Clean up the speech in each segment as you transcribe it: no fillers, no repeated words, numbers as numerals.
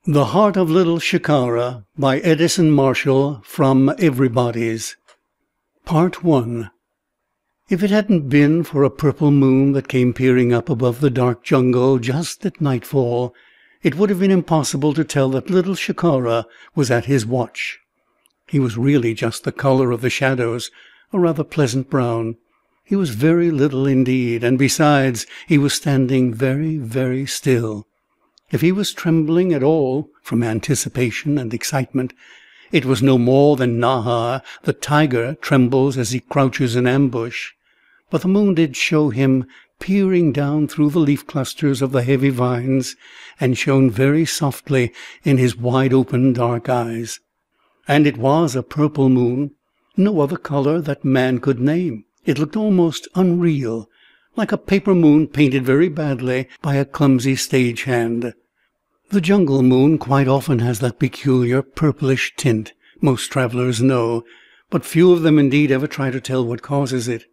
The Heart of Little Shikara by Edison Marshall from Everybody's. Part 1. If it hadn't been for a purple moon that came peering up above the dark jungle just at nightfall, it would have been impossible to tell that little Shikara was at his watch. He was really just the color of the shadows, a rather pleasant brown. He was very little indeed, and besides, he was standing very, very still. If he was trembling at all from anticipation and excitement, it was no more than Nahar, the tiger, trembles as he crouches in ambush. But the moon did show him peering down through the leaf clusters of the heavy vines, and shone very softly in his wide-open dark eyes. And it was a purple moon, no other color that man could name. It looked almost unreal, like a paper moon painted very badly by a clumsy stage hand. The jungle moon quite often has that peculiar purplish tint, most travelers know, but few of them indeed ever try to tell what causes it.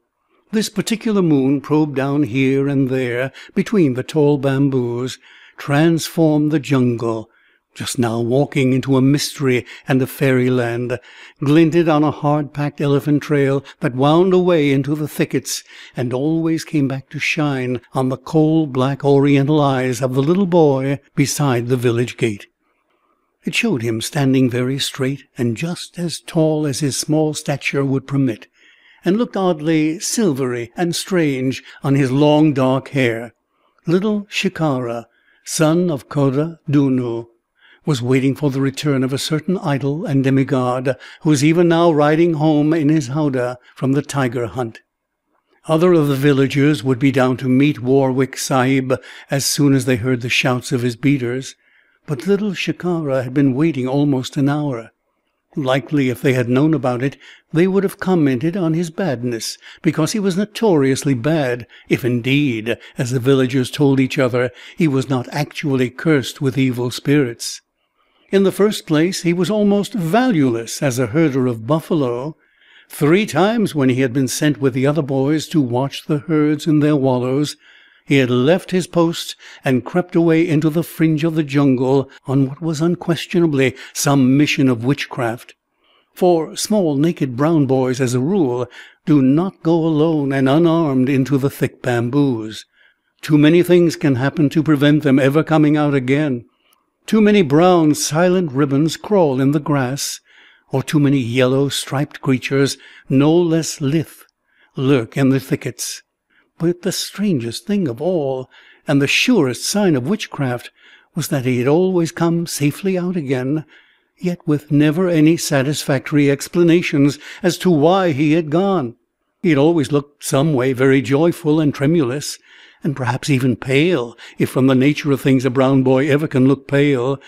This particular moon probed down here and there between the tall bamboos, transformed the jungle, just now walking into a mystery and a fairyland, glinted on a hard-packed elephant trail that wound away into the thickets, and always came back to shine on the coal-black oriental eyes of the little boy beside the village gate. It showed him standing very straight and just as tall as his small stature would permit, and looked oddly silvery and strange on his long dark hair. Little Shikara, son of Koda Dunu, was waiting for the return of a certain idol and demigod who was even now riding home in his howdah from the tiger hunt. Other of the villagers would be down to meet Warwick Sahib as soon as they heard the shouts of his beaters, but little Shikara had been waiting almost an hour. Likely, if they had known about it, they would have commented on his badness, because he was notoriously bad, if indeed, as the villagers told each other, he was not actually cursed with evil spirits. In the first place, he was almost valueless as a herder of buffalo. 3 times when he had been sent with the other boys to watch the herds in their wallows, he had left his post and crept away into the fringe of the jungle on what was unquestionably some mission of witchcraft. For small naked brown boys, as a rule, do not go alone and unarmed into the thick bamboos. Too many things can happen to prevent them ever coming out again. Too many brown silent ribbons crawl in the grass, or too many yellow striped creatures, no less lithe, lurk in the thickets. But the strangest thing of all, and the surest sign of witchcraft, was that he had always come safely out again, yet with never any satisfactory explanations as to why he had gone. He had always looked some way very joyful and tremulous, and perhaps even pale, if from the nature of things a brown boy ever can look pale.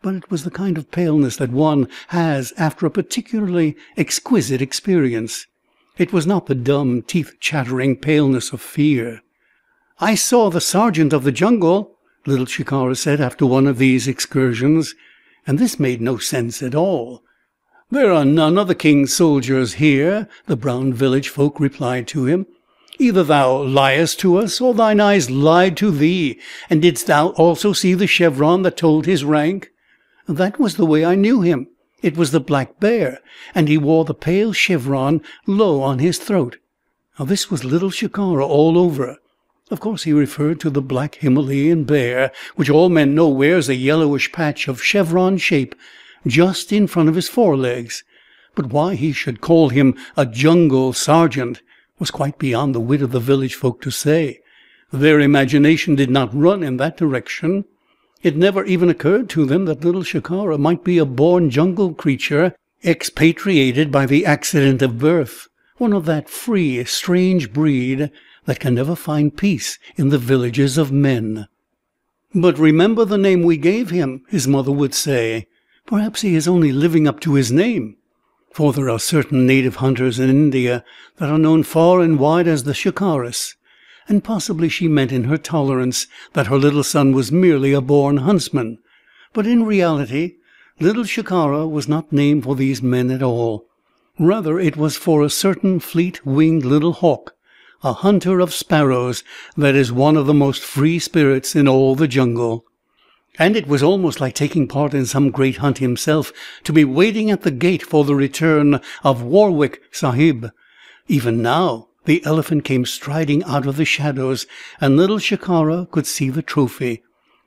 But it was the kind of paleness that one has after a particularly exquisite experience. It was not the dumb, teeth-chattering paleness of fear. "I saw the sergeant of the jungle," little Shikara said after one of these excursions, and this made no sense at all. "There are none of the king's soldiers here," the brown village folk replied to him. "Either thou liest to us, or thine eyes lied to thee. And didst thou also see the chevron that told his rank?" "That was the way I knew him. It was the black bear, and he wore the pale chevron low on his throat." Now this was little Shikara all over. Of course he referred to the black Himalayan bear, which all men know wears a yellowish patch of chevron shape just in front of his forelegs. But why he should call him a jungle sergeant was quite beyond the wit of the village folk to say. Their imagination did not run in that direction. It never even occurred to them that little Shikara might be a born jungle creature, expatriated by the accident of birth, one of that free, strange breed that can never find peace in the villages of men. "But remember the name we gave him," his mother would say. "Perhaps he is only living up to his name. For there are certain native hunters in India that are known far and wide as the Shikaris." And possibly she meant in her tolerance that her little son was merely a born huntsman. But in reality, little Shikara was not named for these men at all. Rather, it was for a certain fleet-winged little hawk, a hunter of sparrows, that is one of the most free spirits in all the jungle. And it was almost like taking part in some great hunt himself, to be waiting at the gate for the return of Warwick Sahib. Even now the elephant came striding out of the shadows, and little Shikara could see the trophy.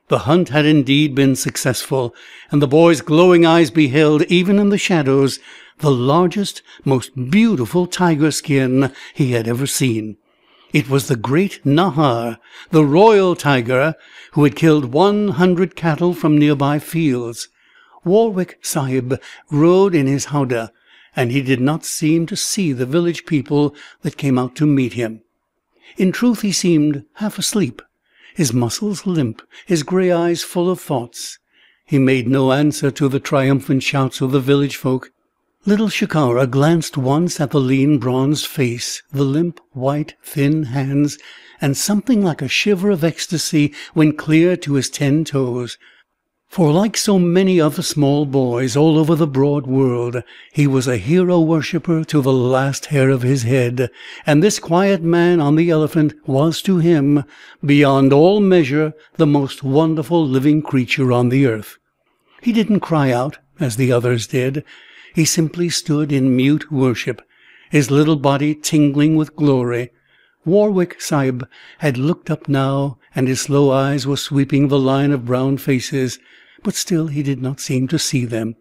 The hunt had indeed been successful, and the boy's glowing eyes beheld, even in the shadows, the largest, most beautiful tiger skin he had ever seen. It was the great Nahar, the royal tiger, who had killed 100 cattle from nearby fields. Warwick Sahib rode in his howdah, and he did not seem to see the village people that came out to meet him. In truth, he seemed half asleep, his muscles limp, his grey eyes full of thoughts. He made no answer to the triumphant shouts of the village folk. Little Shikara glanced once at the lean bronzed face, the limp, white, thin hands, and something like a shiver of ecstasy went clear to his 10 toes. For like so many other small boys all over the broad world, he was a hero worshipper to the last hair of his head, and this quiet man on the elephant was to him, beyond all measure, the most wonderful living creature on the earth. He didn't cry out, as the others did. He simply stood in mute worship, his little body tingling with glory. Warwick Sahib had looked up now, and his slow eyes were sweeping the line of brown faces, but still he did not seem to see them.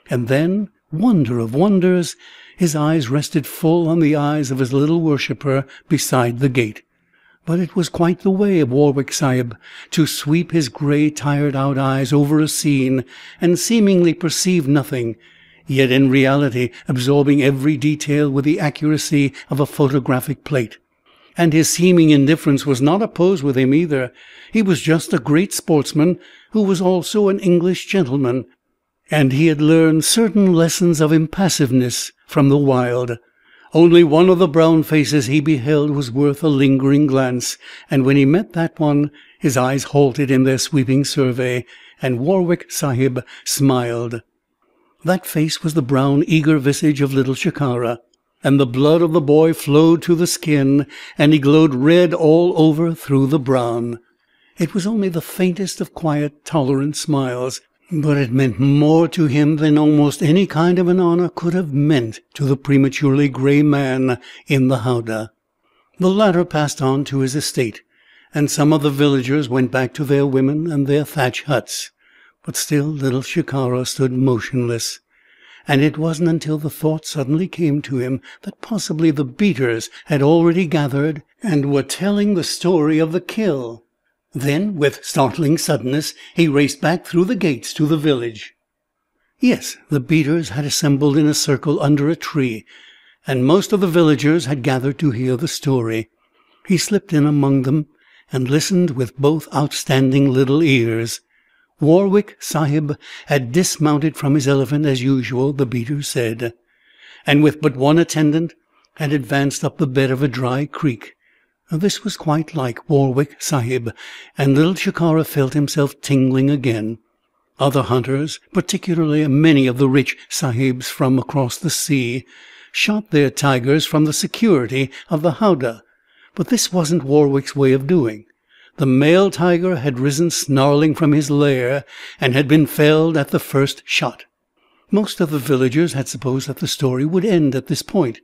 And then, wonder of wonders, his eyes rested full on the eyes of his little worshipper beside the gate. But it was quite the way of Warwick Sahib to sweep his grey, tired-out eyes over a scene, and seemingly perceive nothing, yet in reality absorbing every detail with the accuracy of a photographic plate. And his seeming indifference was not opposed with him either. He was just a great sportsman who was also an English gentleman, and he had learned certain lessons of impassiveness from the wild. Only one of the brown faces he beheld was worth a lingering glance, and when he met that one, his eyes halted in their sweeping survey, and Warwick Sahib smiled. That face was the brown, eager visage of little Shikara, and the blood of the boy flowed to the skin, and he glowed red all over through the brown. It was only the faintest of quiet, tolerant smiles, but it meant more to him than almost any kind of an honor could have meant to the prematurely grey man in the howdah. The latter passed on to his estate, and some of the villagers went back to their women and their thatch huts. But still little Shikara stood motionless, and it wasn't until the thought suddenly came to him that possibly the beaters had already gathered and were telling the story of the kill. Then, with startling suddenness, he raced back through the gates to the village. Yes, the beaters had assembled in a circle under a tree, and most of the villagers had gathered to hear the story. He slipped in among them and listened with both outstanding little ears. Warwick Sahib had dismounted from his elephant as usual, the beaters said, and with but one attendant had advanced up the bed of a dry creek. This was quite like Warwick Sahib, and little Shikara felt himself tingling again. Other hunters, particularly many of the rich sahibs from across the sea, shot their tigers from the security of the howdah, but this wasn't Warwick's way of doing. The male tiger had risen snarling from his lair, and had been felled at the first shot. Most of the villagers had supposed that the story would end at this point.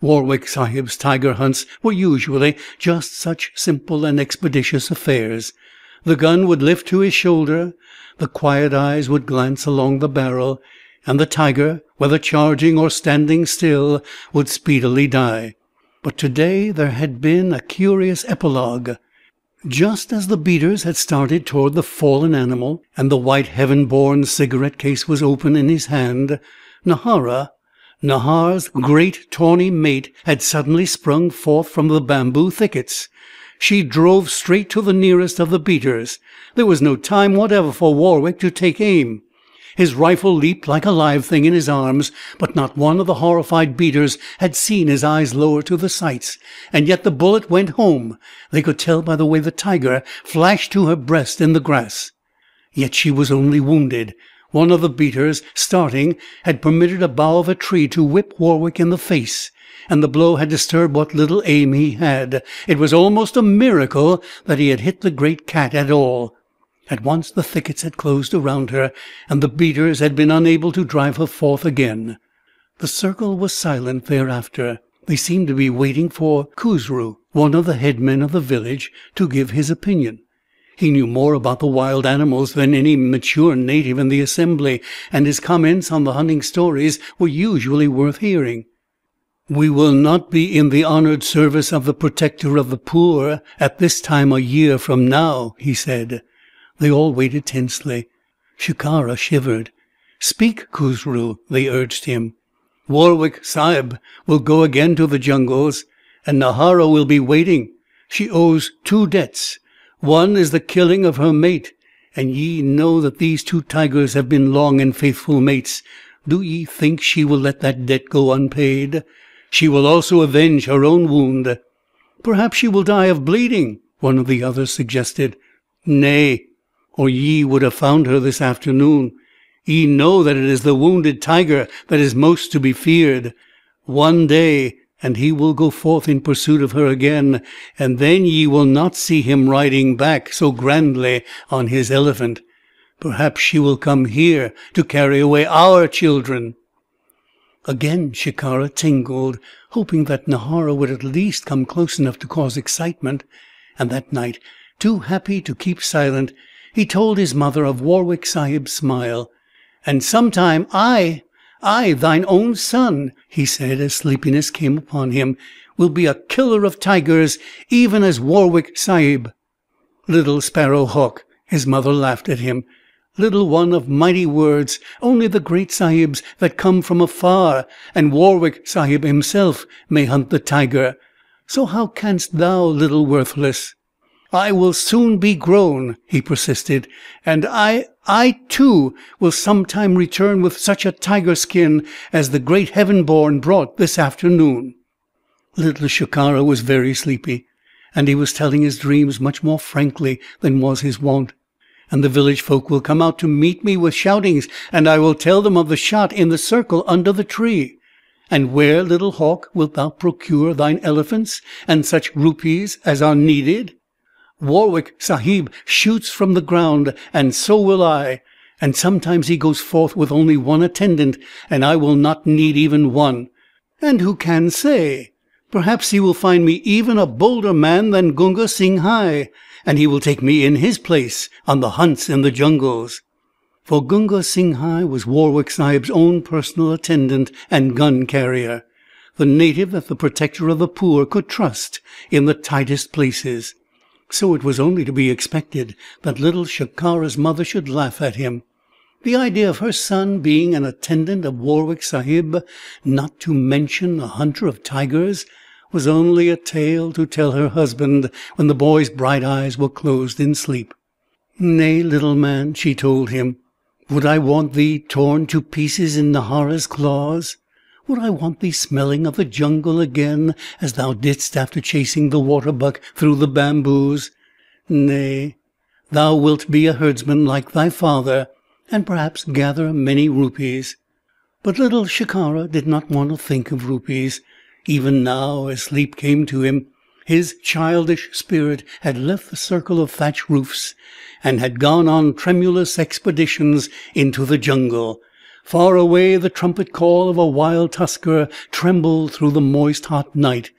Warwick Sahib's tiger hunts were usually just such simple and expeditious affairs. The gun would lift to his shoulder, the quiet eyes would glance along the barrel, and the tiger, whether charging or standing still, would speedily die. But today there had been a curious epilogue. Just as the beaters had started toward the fallen animal, and the white heaven-born cigarette case was open in his hand, Nahar's great tawny mate had suddenly sprung forth from the bamboo thickets. She drove straight to the nearest of the beaters. There was no time whatever for Warwick to take aim. His rifle leaped like a live thing in his arms, but not one of the horrified beaters had seen his eyes lower to the sights, and yet the bullet went home. They could tell by the way the tiger flashed to her breast in the grass. Yet she was only wounded. One of the beaters, starting, had permitted a bough of a tree to whip Warwick in the face, and the blow had disturbed what little aim he had. It was almost a miracle that he had hit the great cat at all. At once the thickets had closed around her, and the beaters had been unable to drive her forth again. The circle was silent thereafter. They seemed to be waiting for Khusru, one of the headmen of the village, to give his opinion. He knew more about the wild animals than any mature native in the assembly, and his comments on the hunting stories were usually worth hearing. "We will not be in the honored service of the protector of the poor at this time a year from now," he said. They all waited tensely. Shikara shivered. "Speak, Khusru," they urged him. "Warwick Sahib will go again to the jungles, and Nahara will be waiting. She owes 2 debts. One is the killing of her mate, and ye know that these 2 tigers have been long and faithful mates. Do ye think she will let that debt go unpaid? She will also avenge her own wound." "Perhaps she will die of bleeding," one of the others suggested. "Nay, or ye would have found her this afternoon. Ye know that it is the wounded tiger that is most to be feared. One day, and he will go forth in pursuit of her again, and then ye will not see him riding back so grandly on his elephant. Perhaps she will come here to carry away our children." Again Shikara tingled, hoping that Nahara would at least come close enough to cause excitement, and that night, too happy to keep silent, he told his mother of Warwick Sahib's smile. "And sometime I, thine own son," he said as sleepiness came upon him, "will be a killer of tigers, even as Warwick Sahib." "Little sparrow hawk," his mother laughed at him. "Little one of mighty words, only the great Sahibs that come from afar, and Warwick Sahib himself, may hunt the tiger. So how canst thou, little worthless?" "I will soon be grown," he persisted, "and I too will sometime return with such a tiger skin as the great Heaven-born brought this afternoon." Little Shikara was very sleepy, and he was telling his dreams much more frankly than was his wont. "And the village folk will come out to meet me with shoutings, and I will tell them of the shot in the circle under the tree. And where, little hawk, wilt thou procure thine elephants and such rupees as are needed? Warwick Sahib shoots from the ground, and so will I. And sometimes he goes forth with only one attendant, and I will not need even one. And who can say? Perhaps he will find me even a bolder man than Gunga Singhai, and he will take me in his place on the hunts in the jungles." For Gunga Singhai was Warwick Sahib's own personal attendant and gun-carrier, the native that the protector of the poor could trust in the tightest places. So it was only to be expected that little Shikara's mother should laugh at him. The idea of her son being an attendant of Warwick Sahib, not to mention a hunter of tigers, was only a tale to tell her husband when the boy's bright eyes were closed in sleep. "Nay, little man," she told him, "would I want thee torn to pieces in Nahara's claws? Would I want thee smelling of the jungle again, as thou didst after chasing the water-buck through the bamboos? Nay, thou wilt be a herdsman like thy father, and perhaps gather many rupees." But little Shikara did not want to think of rupees. Even now, as sleep came to him, his childish spirit had left the circle of thatch roofs, and had gone on tremulous expeditions into the jungle. Far away the trumpet call of a wild tusker trembled through the moist hot night,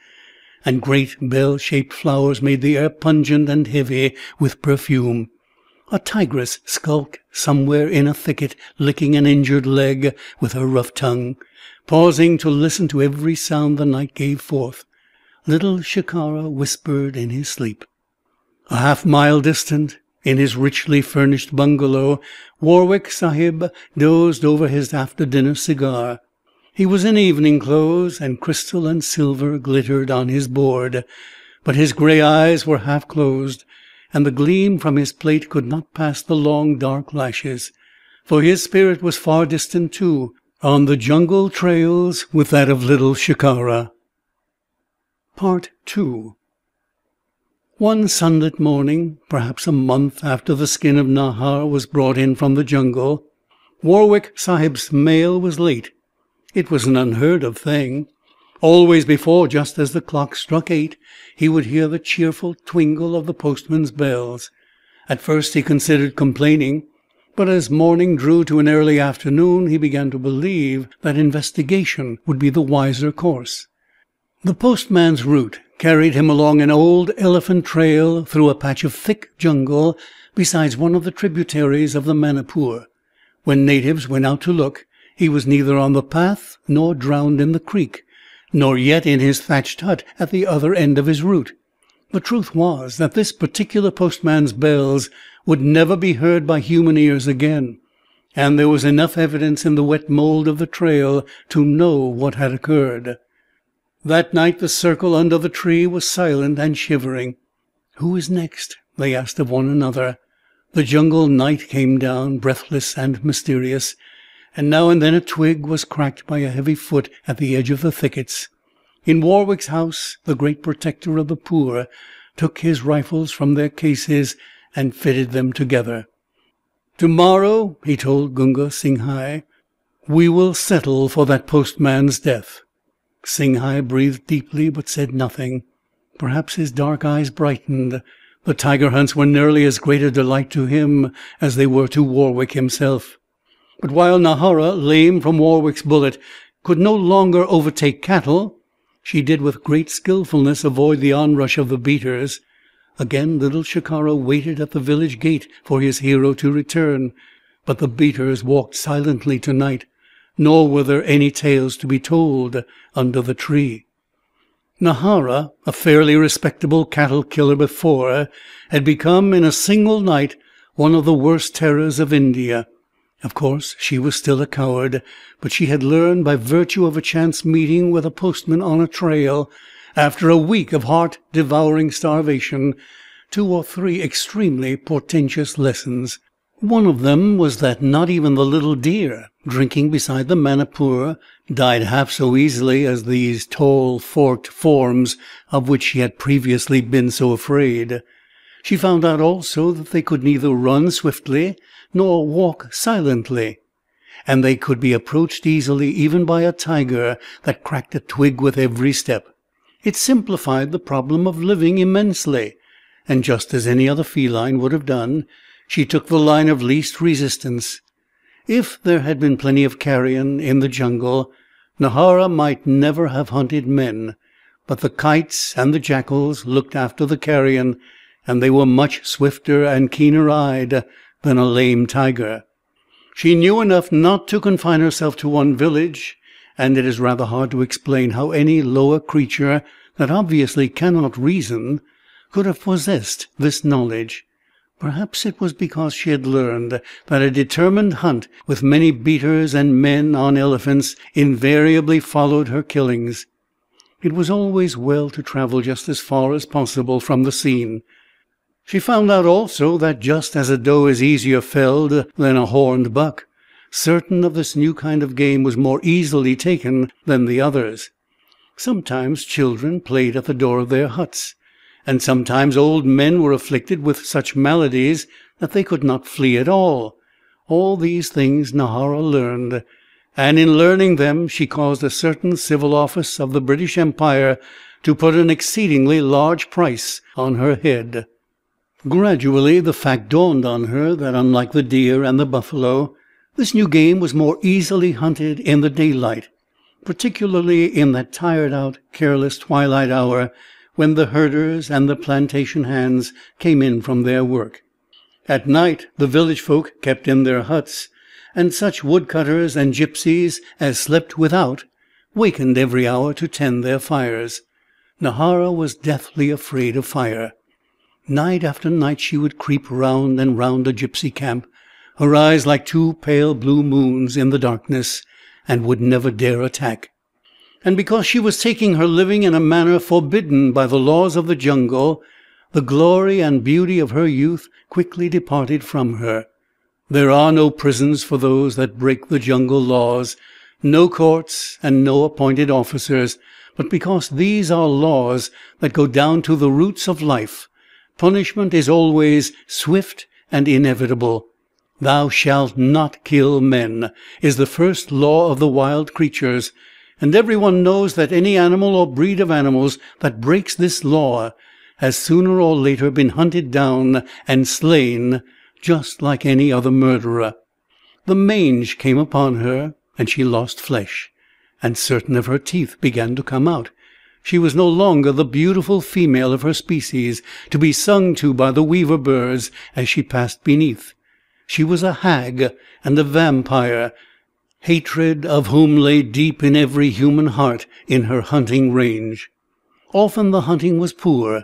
and great bell-shaped flowers made the air pungent and heavy with perfume. A tigress skulked somewhere in a thicket, licking an injured leg with her rough tongue, pausing to listen to every sound the night gave forth. Little Shikara whispered in his sleep. A half-mile distant, in his richly furnished bungalow, Warwick Sahib dozed over his after-dinner cigar. He was in evening clothes, and crystal and silver glittered on his board, but his grey eyes were half-closed, and the gleam from his plate could not pass the long dark lashes, for his spirit was far distant too, on the jungle trails with that of little Shikara. Part 2. One sunlit morning, perhaps a month after the skin of Nahar was brought in from the jungle, Warwick Sahib's mail was late. It was an unheard-of thing. Always before, just as the clock struck 8, he would hear the cheerful twinkle of the postman's bells. At first he considered complaining, but as morning drew to an early afternoon he began to believe that investigation would be the wiser course. The postman's route carried him along an old elephant trail through a patch of thick jungle beside one of the tributaries of the Manipur. When natives went out to look, he was neither on the path nor drowned in the creek, nor yet in his thatched hut at the other end of his route. The truth was that this particular postman's bells would never be heard by human ears again, and there was enough evidence in the wet mold of the trail to know what had occurred. That night the circle under the tree was silent and shivering. "Who is next?" they asked of one another. The jungle night came down, breathless and mysterious, and now and then a twig was cracked by a heavy foot at the edge of the thickets. In Warwick's house the great protector of the poor took his rifles from their cases and fitted them together. "Tomorrow," he told Gunga Singhai, "we will settle for that postman's death." Singhai breathed deeply but said nothing. Perhaps his dark eyes brightened. The tiger hunts were nearly as great a delight to him as they were to Warwick himself. But while Nahara, lame from Warwick's bullet, could no longer overtake cattle, she did with great skillfulness avoid the onrush of the beaters. Again little Shikara waited at the village gate for his hero to return, but the beaters walked silently tonight, nor were there any tales to be told under the tree. Nahara, a fairly respectable cattle killer before, had become in a single night one of the worst terrors of India. Of course she was still a coward, but she had learned by virtue of a chance meeting with a postman on a trail, after a week of heart-devouring starvation, 2 or 3 extremely portentous lessons. One of them was that not even the little deer drinking beside the Manipur died half so easily as these tall forked forms of which she had previously been so afraid. She found out also that they could neither run swiftly nor walk silently, and they could be approached easily even by a tiger that cracked a twig with every step. It simplified the problem of living immensely, and just as any other feline would have done, she took the line of least resistance. If there had been plenty of carrion in the jungle, Nahara might never have hunted men, but the kites and the jackals looked after the carrion, and they were much swifter and keener-eyed than a lame tiger. She knew enough not to confine herself to one village, and it is rather hard to explain how any lower creature that obviously cannot reason could have possessed this knowledge. Perhaps it was because she had learned that a determined hunt with many beaters and men on elephants invariably followed her killings. It was always well to travel just as far as possible from the scene. She found out also that just as a doe is easier felled than a horned buck, certain of this new kind of game was more easily taken than the others. Sometimes children played at the door of their huts, and sometimes old men were afflicted with such maladies that they could not flee at all. All these things Nahara learned, and in learning them she caused a certain civil office of the British Empire to put an exceedingly large price on her head. Gradually the fact dawned on her that, unlike the deer and the buffalo, this new game was more easily hunted in the daylight, particularly in that tired-out, careless twilight hour when the herders and the plantation hands came in from their work. At night the village folk kept in their huts, and such woodcutters and gypsies as slept without wakened every hour to tend their fires. Nahara was deathly afraid of fire. Night after night she would creep round and round a gypsy camp, her eyes like 2 pale blue moons in the darkness, and would never dare attack. And because she was taking her living in a manner forbidden by the laws of the jungle, the glory and beauty of her youth quickly departed from her. There are no prisons for those that break the jungle laws, no courts and no appointed officers, but because these are laws that go down to the roots of life, punishment is always swift and inevitable. "Thou shalt not kill men" is the first law of the wild creatures, and everyone knows that any animal or breed of animals that breaks this law has sooner or later been hunted down and slain, just like any other murderer. The mange came upon her, and she lost flesh, and certain of her teeth began to come out. She was no longer the beautiful female of her species, to be sung to by the weaver birds as she passed beneath. She was a hag and a vampire, hatred of whom lay deep in every human heart in her hunting range. Often the hunting was poor,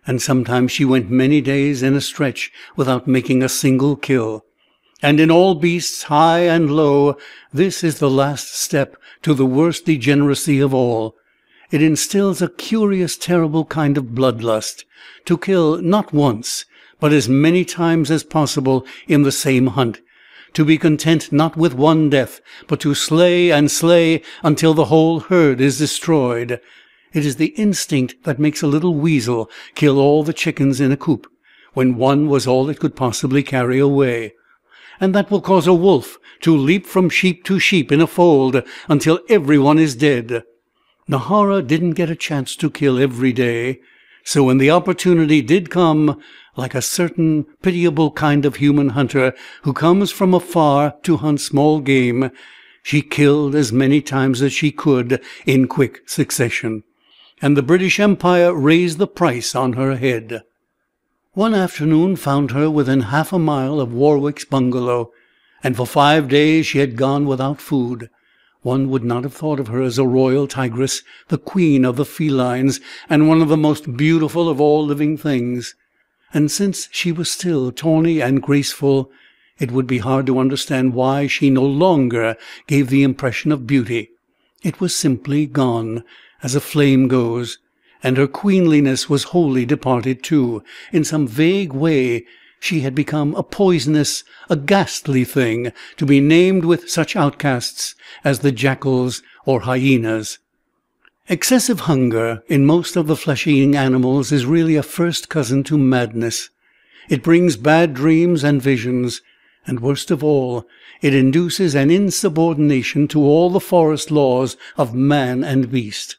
and sometimes she went many days in a stretch without making a single kill. And in all beasts, high and low, this is the last step to the worst degeneracy of all. It instills a curious, terrible kind of bloodlust, to kill not once, but as many times as possible in the same hunt, to be content not with one death, but to slay and slay until the whole herd is destroyed. It is the instinct that makes a little weasel kill all the chickens in a coop, when one was all it could possibly carry away, and that will cause a wolf to leap from sheep to sheep in a fold until everyone is dead. Nahara didn't get a chance to kill every day, so when the opportunity did come, like a certain pitiable kind of human hunter who comes from afar to hunt small game, she killed as many times as she could in quick succession, and the British Empire raised the price on her head. One afternoon found her within half a mile of Warwick's bungalow, and for 5 days she had gone without food. One would not have thought of her as a royal tigress, the queen of the felines, and one of the most beautiful of all living things. And since she was still tawny and graceful, it would be hard to understand why she no longer gave the impression of beauty. It was simply gone, as a flame goes, and her queenliness was wholly departed too. In some vague way she had become a poisonous, a ghastly thing, to be named with such outcasts as the jackals or hyenas. Excessive hunger in most of the flesh-eating animals is really a first cousin to madness. It brings bad dreams and visions, and worst of all, it induces an insubordination to all the forest laws of man and beast.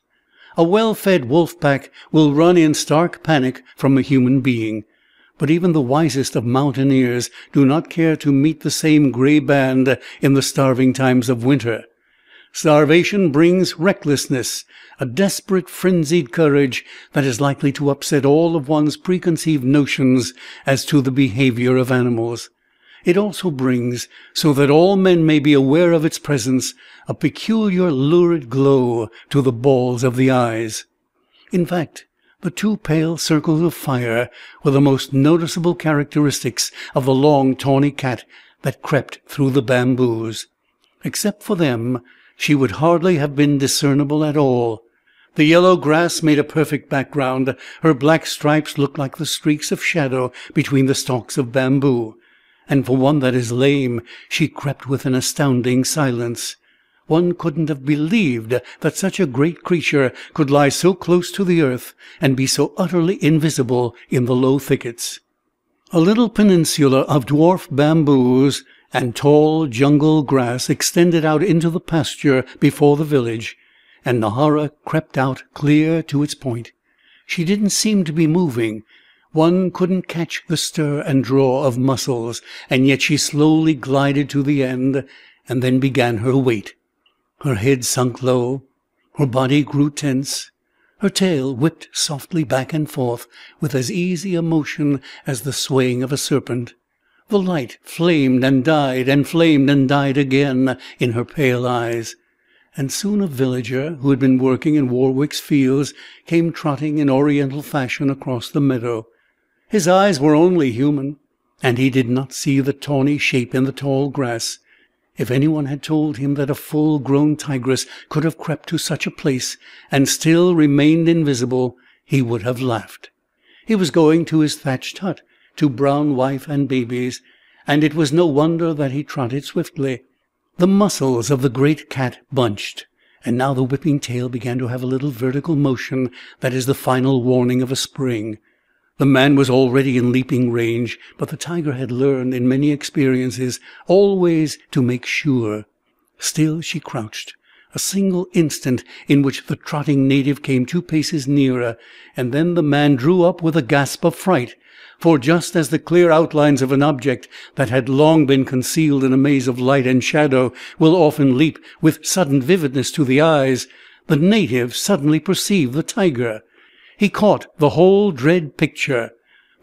A well-fed wolf pack will run in stark panic from a human being, but even the wisest of mountaineers do not care to meet the same gray band in the starving times of winter. Starvation brings recklessness, a desperate, frenzied courage that is likely to upset all of one's preconceived notions as to the behavior of animals. It also brings, so that all men may be aware of its presence, a peculiar lurid glow to the balls of the eyes. In fact, the 2 pale circles of fire were the most noticeable characteristics of the long, tawny cat that crept through the bamboos. Except for them, she would hardly have been discernible at all. The yellow grass made a perfect background. Her black stripes looked like the streaks of shadow between the stalks of bamboo. And for one that is lame, she crept with an astounding silence. One couldn't have believed that such a great creature could lie so close to the earth and be so utterly invisible in the low thickets. A little peninsula of dwarf bamboos and tall jungle grass extended out into the pasture before the village, and Nahara crept out clear to its point. She didn't seem to be moving. One couldn't catch the stir and draw of muscles, and yet she slowly glided to the end, and then began her wait. Her head sunk low, her body grew tense, her tail whipped softly back and forth with as easy a motion as the swaying of a serpent. The light flamed and died again in her pale eyes, and soon a villager who had been working in Warwick's fields came trotting in oriental fashion across the meadow. His eyes were only human, and he did not see the tawny shape in the tall grass. If anyone had told him that a full-grown tigress could have crept to such a place and still remained invisible, he would have laughed. He was going to his thatched hut, to brown wife and babies, and it was no wonder that he trotted swiftly. The muscles of the great cat bunched, and now the whipping tail began to have a little vertical motion that is the final warning of a spring. The man was already in leaping range, but the tiger had learned in many experiences always to make sure. Still she crouched, A single instant in which the trotting native came 2 paces nearer, and then the man drew up with a gasp of fright, for just as the clear outlines of an object that had long been concealed in a maze of light and shadow will often leap with sudden vividness to the eyes, the native suddenly perceived the tiger. He caught the whole dread picture: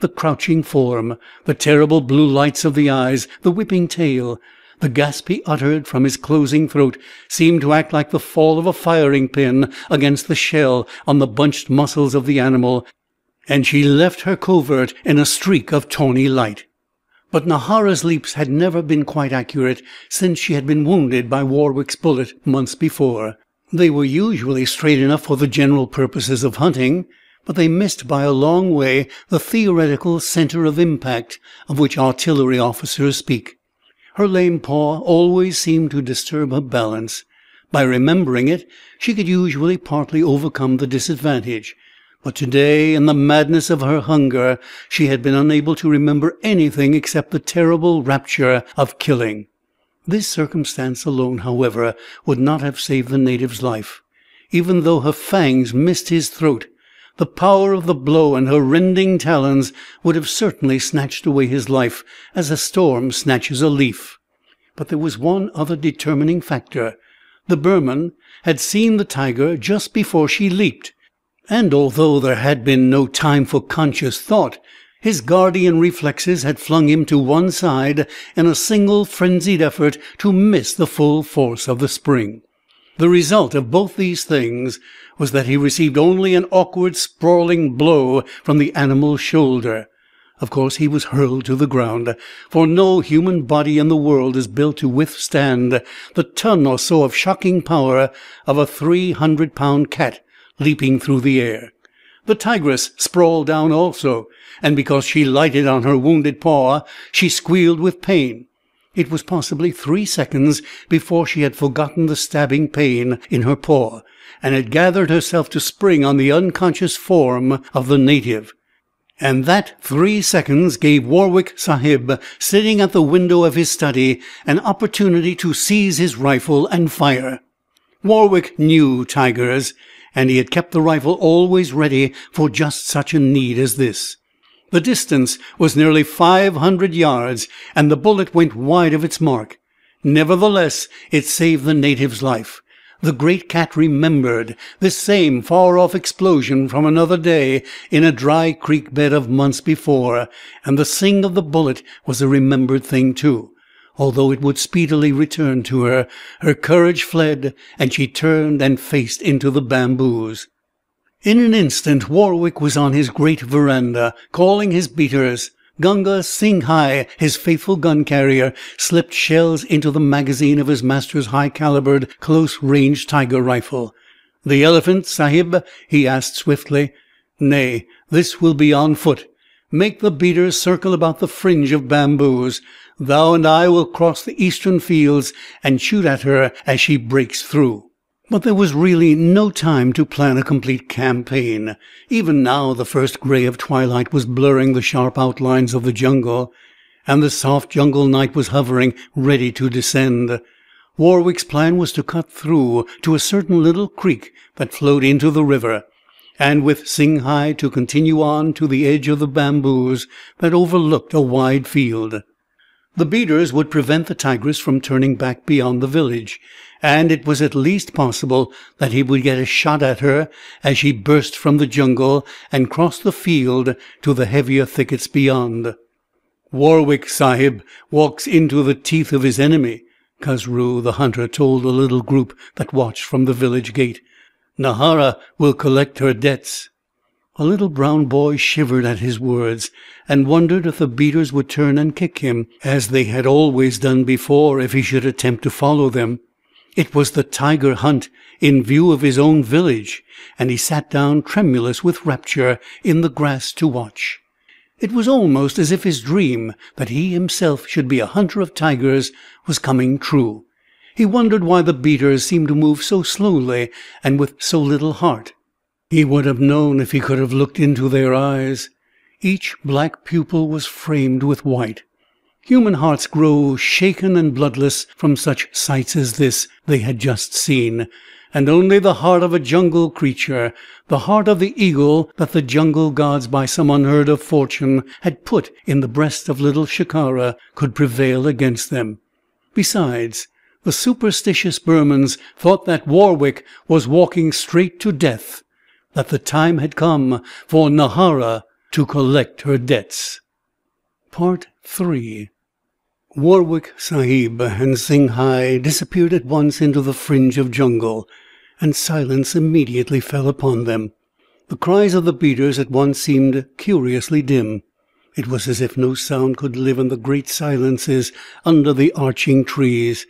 the crouching form, the terrible blue lights of the eyes, the whipping tail. The gasp he uttered from his closing throat seemed to act like the fall of a firing pin against the shell on the bunched muscles of the animal, and she left her covert in a streak of tawny light. But Nahara's leaps had never been quite accurate since she had been wounded by Warwick's bullet months before. They were usually straight enough for the general purposes of hunting, but they missed by a long way the theoretical center of impact of which artillery officers speak. Her lame paw always seemed to disturb her balance. By remembering it, she could usually partly overcome the disadvantage. But today, in the madness of her hunger, she had been unable to remember anything except the terrible rapture of killing. This circumstance alone, however, would not have saved the native's life. Even though her fangs missed his throat, the power of the blow and her rending talons would have certainly snatched away his life as a storm snatches a leaf. But there was one other determining factor. The Burman had seen the tiger just before she leaped, and although there had been no time for conscious thought, his guardian reflexes had flung him to one side in a single frenzied effort to miss the full force of the spring. The result of both these things was that he received only an awkward, sprawling blow from the animal's shoulder. Of course, he was hurled to the ground, for no human body in the world is built to withstand the ton or so of shocking power of a 300-pound cat leaping through the air. The tigress sprawled down also, and because she lighted on her wounded paw, she squealed with pain. It was possibly 3 seconds before she had forgotten the stabbing pain in her paw, and had gathered herself to spring on the unconscious form of the native. And that 3 seconds gave Warwick Sahib, sitting at the window of his study, an opportunity to seize his rifle and fire. Warwick knew tigers, and he had kept the rifle always ready for just such a need as this. The distance was nearly 500 yards, and the bullet went wide of its mark. Nevertheless, it saved the native's life. The great cat remembered this same far-off explosion from another day in a dry creek bed of months before, and the sing of the bullet was a remembered thing too. Although it would speedily return to her, her courage fled, and she turned and faced into the bamboos. In an instant Warwick was on his great veranda, calling his beaters. Gunga Singhai, his faithful gun-carrier, slipped shells into the magazine of his master's high-calibered, close-range tiger rifle. "The elephant, Sahib?" he asked swiftly. "Nay, this will be on foot. Make the beaters circle about the fringe of bamboos. Thou and I will cross the eastern fields and shoot at her as she breaks through." But there was really no time to plan a complete campaign. Even now the first gray of twilight was blurring the sharp outlines of the jungle, and the soft jungle night was hovering, ready to descend. Warwick's plan was to cut through to a certain little creek that flowed into the river, and with Singhai to continue on to the edge of the bamboos that overlooked a wide field. The beaters would prevent the tigress from turning back beyond the village, and it was at least possible that he would get a shot at her as she burst from the jungle and crossed the field to the heavier thickets beyond. "Warwick Sahib walks into the teeth of his enemy," Khusru the hunter told the little group that watched from the village gate. "Nahara will collect her debts." A little brown boy shivered at his words, and wondered if the beaters would turn and kick him, as they had always done before, if he should attempt to follow them. It was the tiger hunt in view of his own village, and he sat down tremulous with rapture in the grass to watch. It was almost as if his dream that he himself should be a hunter of tigers was coming true. He wondered why the beaters seemed to move so slowly and with so little heart. He would have known if he could have looked into their eyes. Each black pupil was framed with white. Human hearts grow shaken and bloodless from such sights as this they had just seen, and only the heart of a jungle creature, the heart of the eagle that the jungle gods by some unheard of fortune had put in the breast of little Shikara, could prevail against them. Besides, the superstitious Burmans thought that Warwick was walking straight to death, that the time had come for Nahara to collect her debts. Part 3. Warwick Sahib and Singhai disappeared at once into the fringe of jungle, and silence immediately fell upon them. The cries of the beaters at once seemed curiously dim. It was as if no sound could live in the great silences under the arching trees.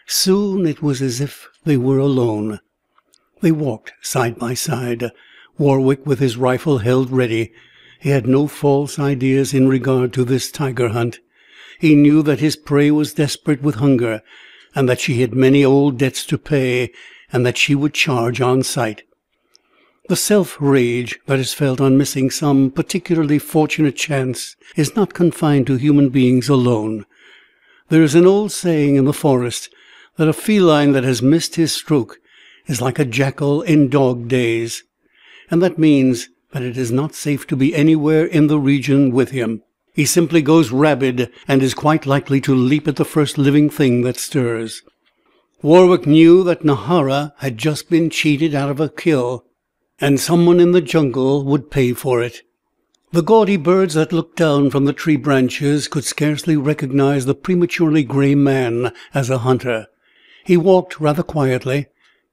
Soon it was as if they were alone. They walked side by side, Warwick with his rifle held ready. He had no false ideas in regard to this tiger hunt. He knew that his prey was desperate with hunger, and that she had many old debts to pay, and that she would charge on sight. The self-rage that is felt on missing some particularly fortunate chance is not confined to human beings alone. There is an old saying in the forest that a feline that has missed his stroke is like a jackal in dog days, and that means that it is not safe to be anywhere in the region with him. He simply goes rabid and is quite likely to leap at the first living thing that stirs. Warwick knew that Nahara had just been cheated out of a kill, and someone in the jungle would pay for it. The gaudy birds that looked down from the tree branches could scarcely recognize the prematurely gray man as a hunter. He walked rather quietly,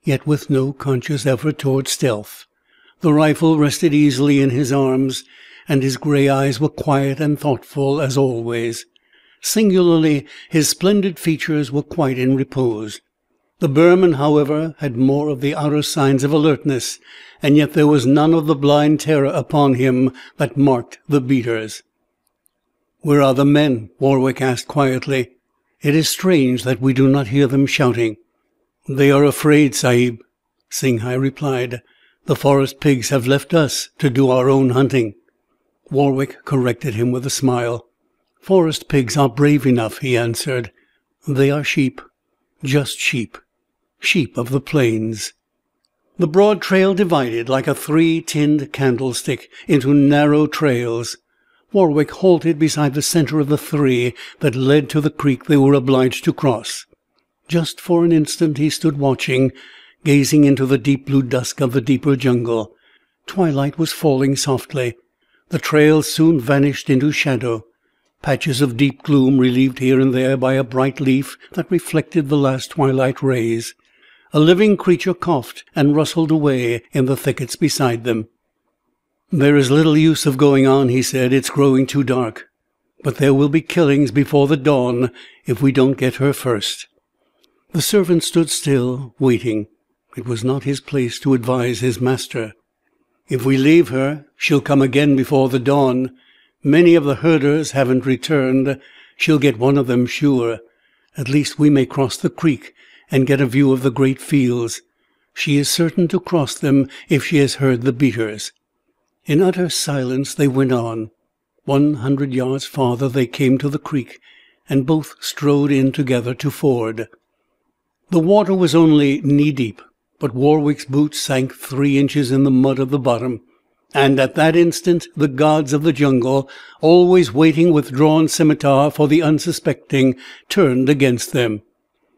yet with no conscious effort toward stealth. The rifle rested easily in his arms, and his gray eyes were quiet and thoughtful as always. Singularly, his splendid features were quite in repose. The Burman, however, had more of the outer signs of alertness, and yet there was none of the blind terror upon him that marked the beaters. "Where are the men?" Warwick asked quietly. "It is strange that we do not hear them shouting." "They are afraid, Sahib," Singhai replied. "The forest pigs have left us to do our own hunting." Warwick corrected him with a smile. "Forest pigs are brave enough," he answered. "They are sheep, just sheep, sheep of the plains." The broad trail divided like a three-tinned candlestick into narrow trails. Warwick halted beside the center of the three that led to the creek they were obliged to cross. Just for an instant he stood watching, gazing into the deep blue dusk of the deeper jungle. Twilight was falling softly. The trail soon vanished into shadow. Patches of deep gloom relieved here and there by a bright leaf that reflected the last twilight rays. A living creature coughed and rustled away in the thickets beside them. "There is little use of going on," he said. "It's growing too dark. But there will be killings before the dawn if we don't get her first." The servant stood still, waiting. It was not his place to advise his master. "If we leave her, she'll come again before the dawn. Many of the herders haven't returned. She'll get one of them sure. At least we may cross the creek and get a view of the great fields. She is certain to cross them if she has heard the beaters." In utter silence they went on. 100 yards farther they came to the creek, and both strode in together to ford. The water was only knee-deep, but Warwick's boots sank 3 inches in the mud of the bottom, and at that instant the gods of the jungle, always waiting with drawn scimitar for the unsuspecting, turned against them.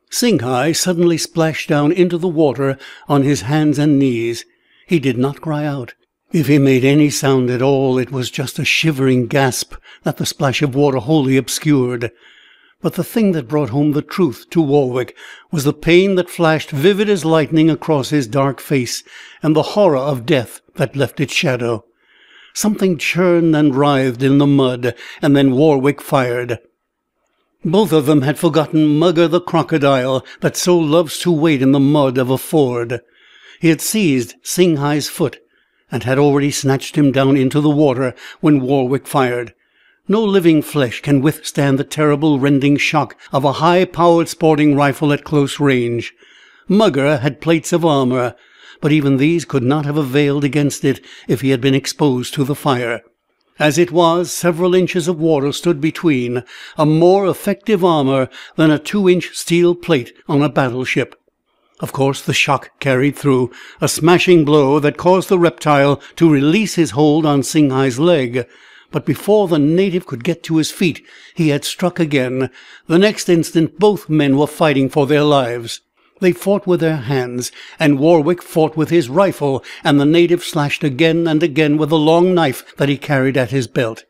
Singhai suddenly splashed down into the water on his hands and knees. He did not cry out. If he made any sound at all, it was just a shivering gasp that the splash of water wholly obscured. But the thing that brought home the truth to Warwick was the pain that flashed vivid as lightning across his dark face, and the horror of death that left its shadow. Something churned and writhed in the mud, and then Warwick fired. Both of them had forgotten Mugger the crocodile that so loves to wait in the mud of a ford. He had seized Singhai's foot, and had already snatched him down into the water when Warwick fired. No living flesh can withstand the terrible rending shock of a high-powered sporting rifle at close range. Mugger had plates of armor, but even these could not have availed against it if he had been exposed to the fire. As it was, several inches of water stood between, a more effective armor than a 2-inch steel plate on a battleship. Of course, the shock carried through, a smashing blow that caused the reptile to release his hold on Singhai's leg. But before the native could get to his feet, he had struck again. The next instant, both men were fighting for their lives. They fought with their hands, and Warwick fought with his rifle, and the native slashed again and again with the long knife that he carried at his belt.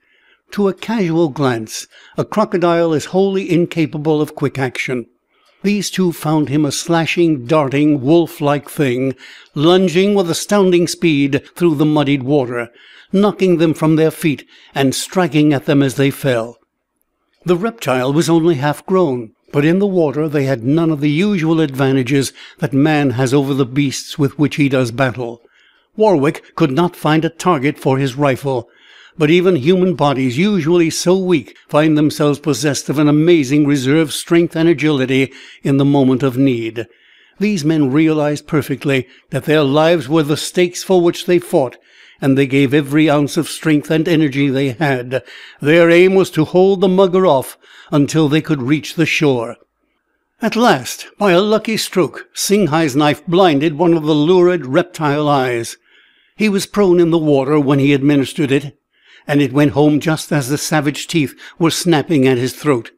To a casual glance, a crocodile is wholly incapable of quick action. These two found him a slashing, darting, wolf-like thing, lunging with astounding speed through the muddied water, knocking them from their feet and striking at them as they fell. The reptile was only half grown, but in the water they had none of the usual advantages that man has over the beasts with which he does battle. Warwick could not find a target for his rifle, but even human bodies, usually so weak, find themselves possessed of an amazing reserve strength and agility in the moment of need. These men realized perfectly that their lives were the stakes for which they fought, and they gave every ounce of strength and energy they had. Their aim was to hold the mugger off until they could reach the shore. At last, by a lucky stroke, Singhai's knife blinded one of the lurid reptile eyes. He was prone in the water when he administered it, and it went home just as the savage teeth were snapping at his throat.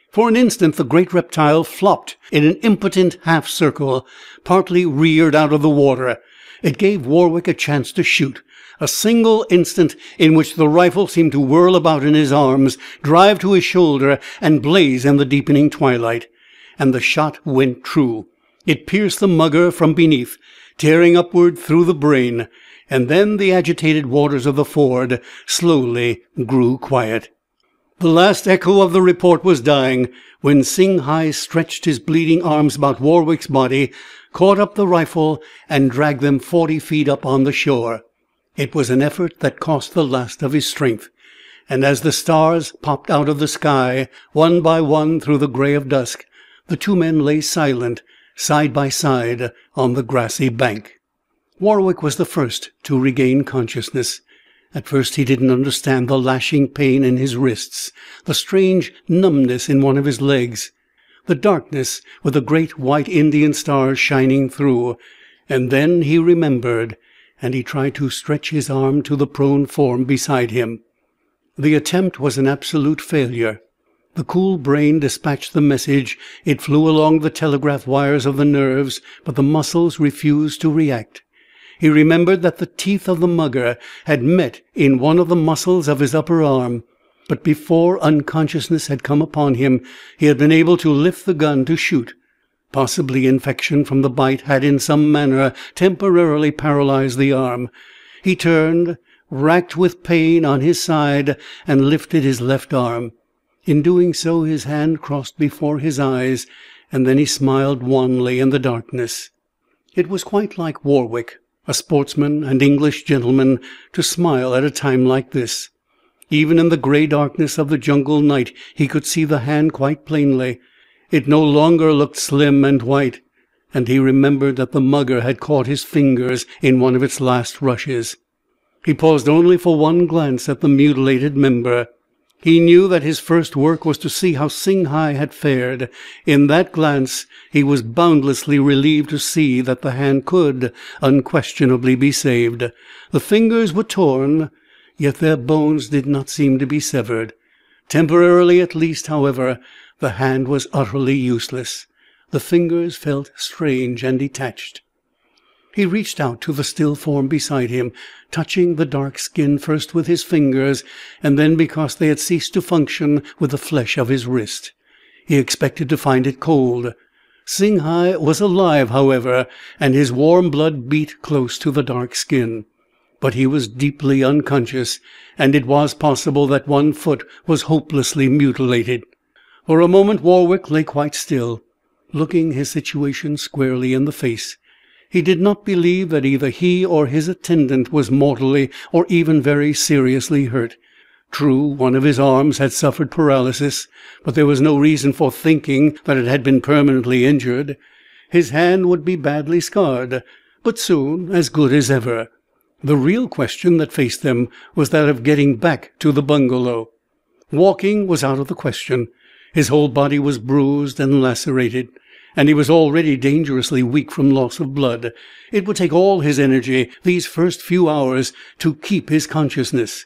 For an instant the great reptile flopped in an impotent half-circle, partly reared out of the water. It gave Warwick a chance to shoot, a single instant in which the rifle seemed to whirl about in his arms, drive to his shoulder, and blaze in the deepening twilight. And the shot went true. It pierced the mugger from beneath, tearing upward through the brain. And then the agitated waters of the ford slowly grew quiet. The last echo of the report was dying when Singhai stretched his bleeding arms about Warwick's body, caught up the rifle, and dragged them 40 feet up on the shore. It was an effort that cost the last of his strength, and as the stars popped out of the sky, one by one through the gray of dusk, the two men lay silent, side by side, on the grassy bank. Warwick was the first to regain consciousness. At first he didn't understand the lashing pain in his wrists, the strange numbness in one of his legs, the darkness with the great white Indian stars shining through. And then he remembered, and he tried to stretch his arm to the prone form beside him. The attempt was an absolute failure. The cool brain dispatched the message. It flew along the telegraph wires of the nerves, but the muscles refused to react. He remembered that the teeth of the mugger had met in one of the muscles of his upper arm, but before unconsciousness had come upon him, he had been able to lift the gun to shoot. Possibly infection from the bite had in some manner temporarily paralyzed the arm. He turned, racked with pain on his side, and lifted his left arm. In doing so, his hand crossed before his eyes, and then he smiled wanly in the darkness. It was quite like Warwick, a sportsman and English gentleman, to smile at a time like this. Even in the grey darkness of the jungle night he could see the hand quite plainly. It no longer looked slim and white, and he remembered that the mugger had caught his fingers in one of its last rushes. He paused only for one glance at the mutilated member. He knew that his first work was to see how Singhai had fared. In that glance he was boundlessly relieved to see that the hand could unquestionably be saved. The fingers were torn, yet their bones did not seem to be severed. Temporarily at least, however, the hand was utterly useless. The fingers felt strange and detached. He reached out to the still form beside him, touching the dark skin first with his fingers, and then, because they had ceased to function, with the flesh of his wrist. He expected to find it cold. Singhai was alive, however, and his warm blood beat close to the dark skin. But he was deeply unconscious, and it was possible that one foot was hopelessly mutilated. For a moment Warwick lay quite still, looking his situation squarely in the face. He did not believe that either he or his attendant was mortally or even very seriously hurt. True, one of his arms had suffered paralysis, but there was no reason for thinking that it had been permanently injured. His hand would be badly scarred, but soon as good as ever. The real question that faced them was that of getting back to the bungalow. Walking was out of the question. His whole body was bruised and lacerated, and he was already dangerously weak from loss of blood. It would take all his energy, these first few hours, to keep his consciousness.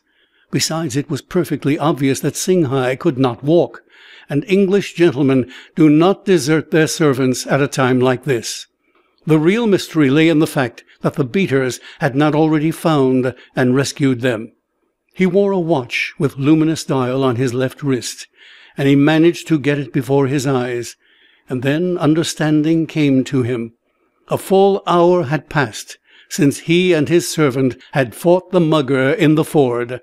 Besides, it was perfectly obvious that Singhai could not walk, and English gentlemen do not desert their servants at a time like this. The real mystery lay in the fact that the beaters had not already found and rescued them. He wore a watch with luminous dial on his left wrist, and he managed to get it before his eyes. And then understanding came to him. A full hour had passed since he and his servant had fought the mugger in the ford,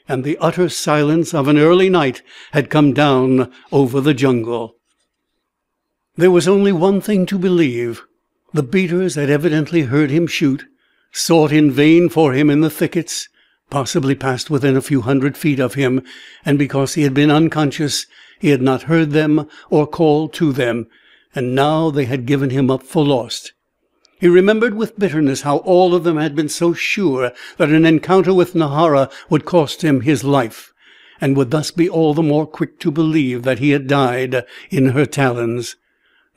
and the utter silence of an early night had come down over the jungle. There was only one thing to believe. The beaters had evidently heard him shoot, sought in vain for him in the thickets, possibly passed within a few 100 feet of him, and because he had been unconscious, he had not heard them or called to them, and now they had given him up for lost. He remembered with bitterness how all of them had been so sure that an encounter with Nahara would cost him his life, and would thus be all the more quick to believe that he had died in her talons.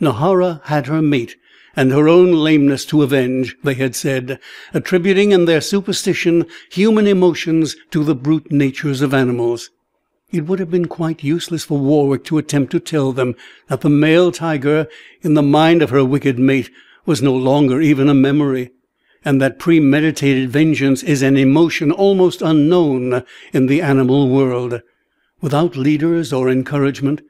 Nahara had her mate and her own lameness to avenge, they had said, attributing in their superstition human emotions to the brute natures of animals. It would have been quite useless for Warwick to attempt to tell them that the male tiger, in the mind of her wicked mate, was no longer even a memory, and that premeditated vengeance is an emotion almost unknown in the animal world. Without leaders or encouragement,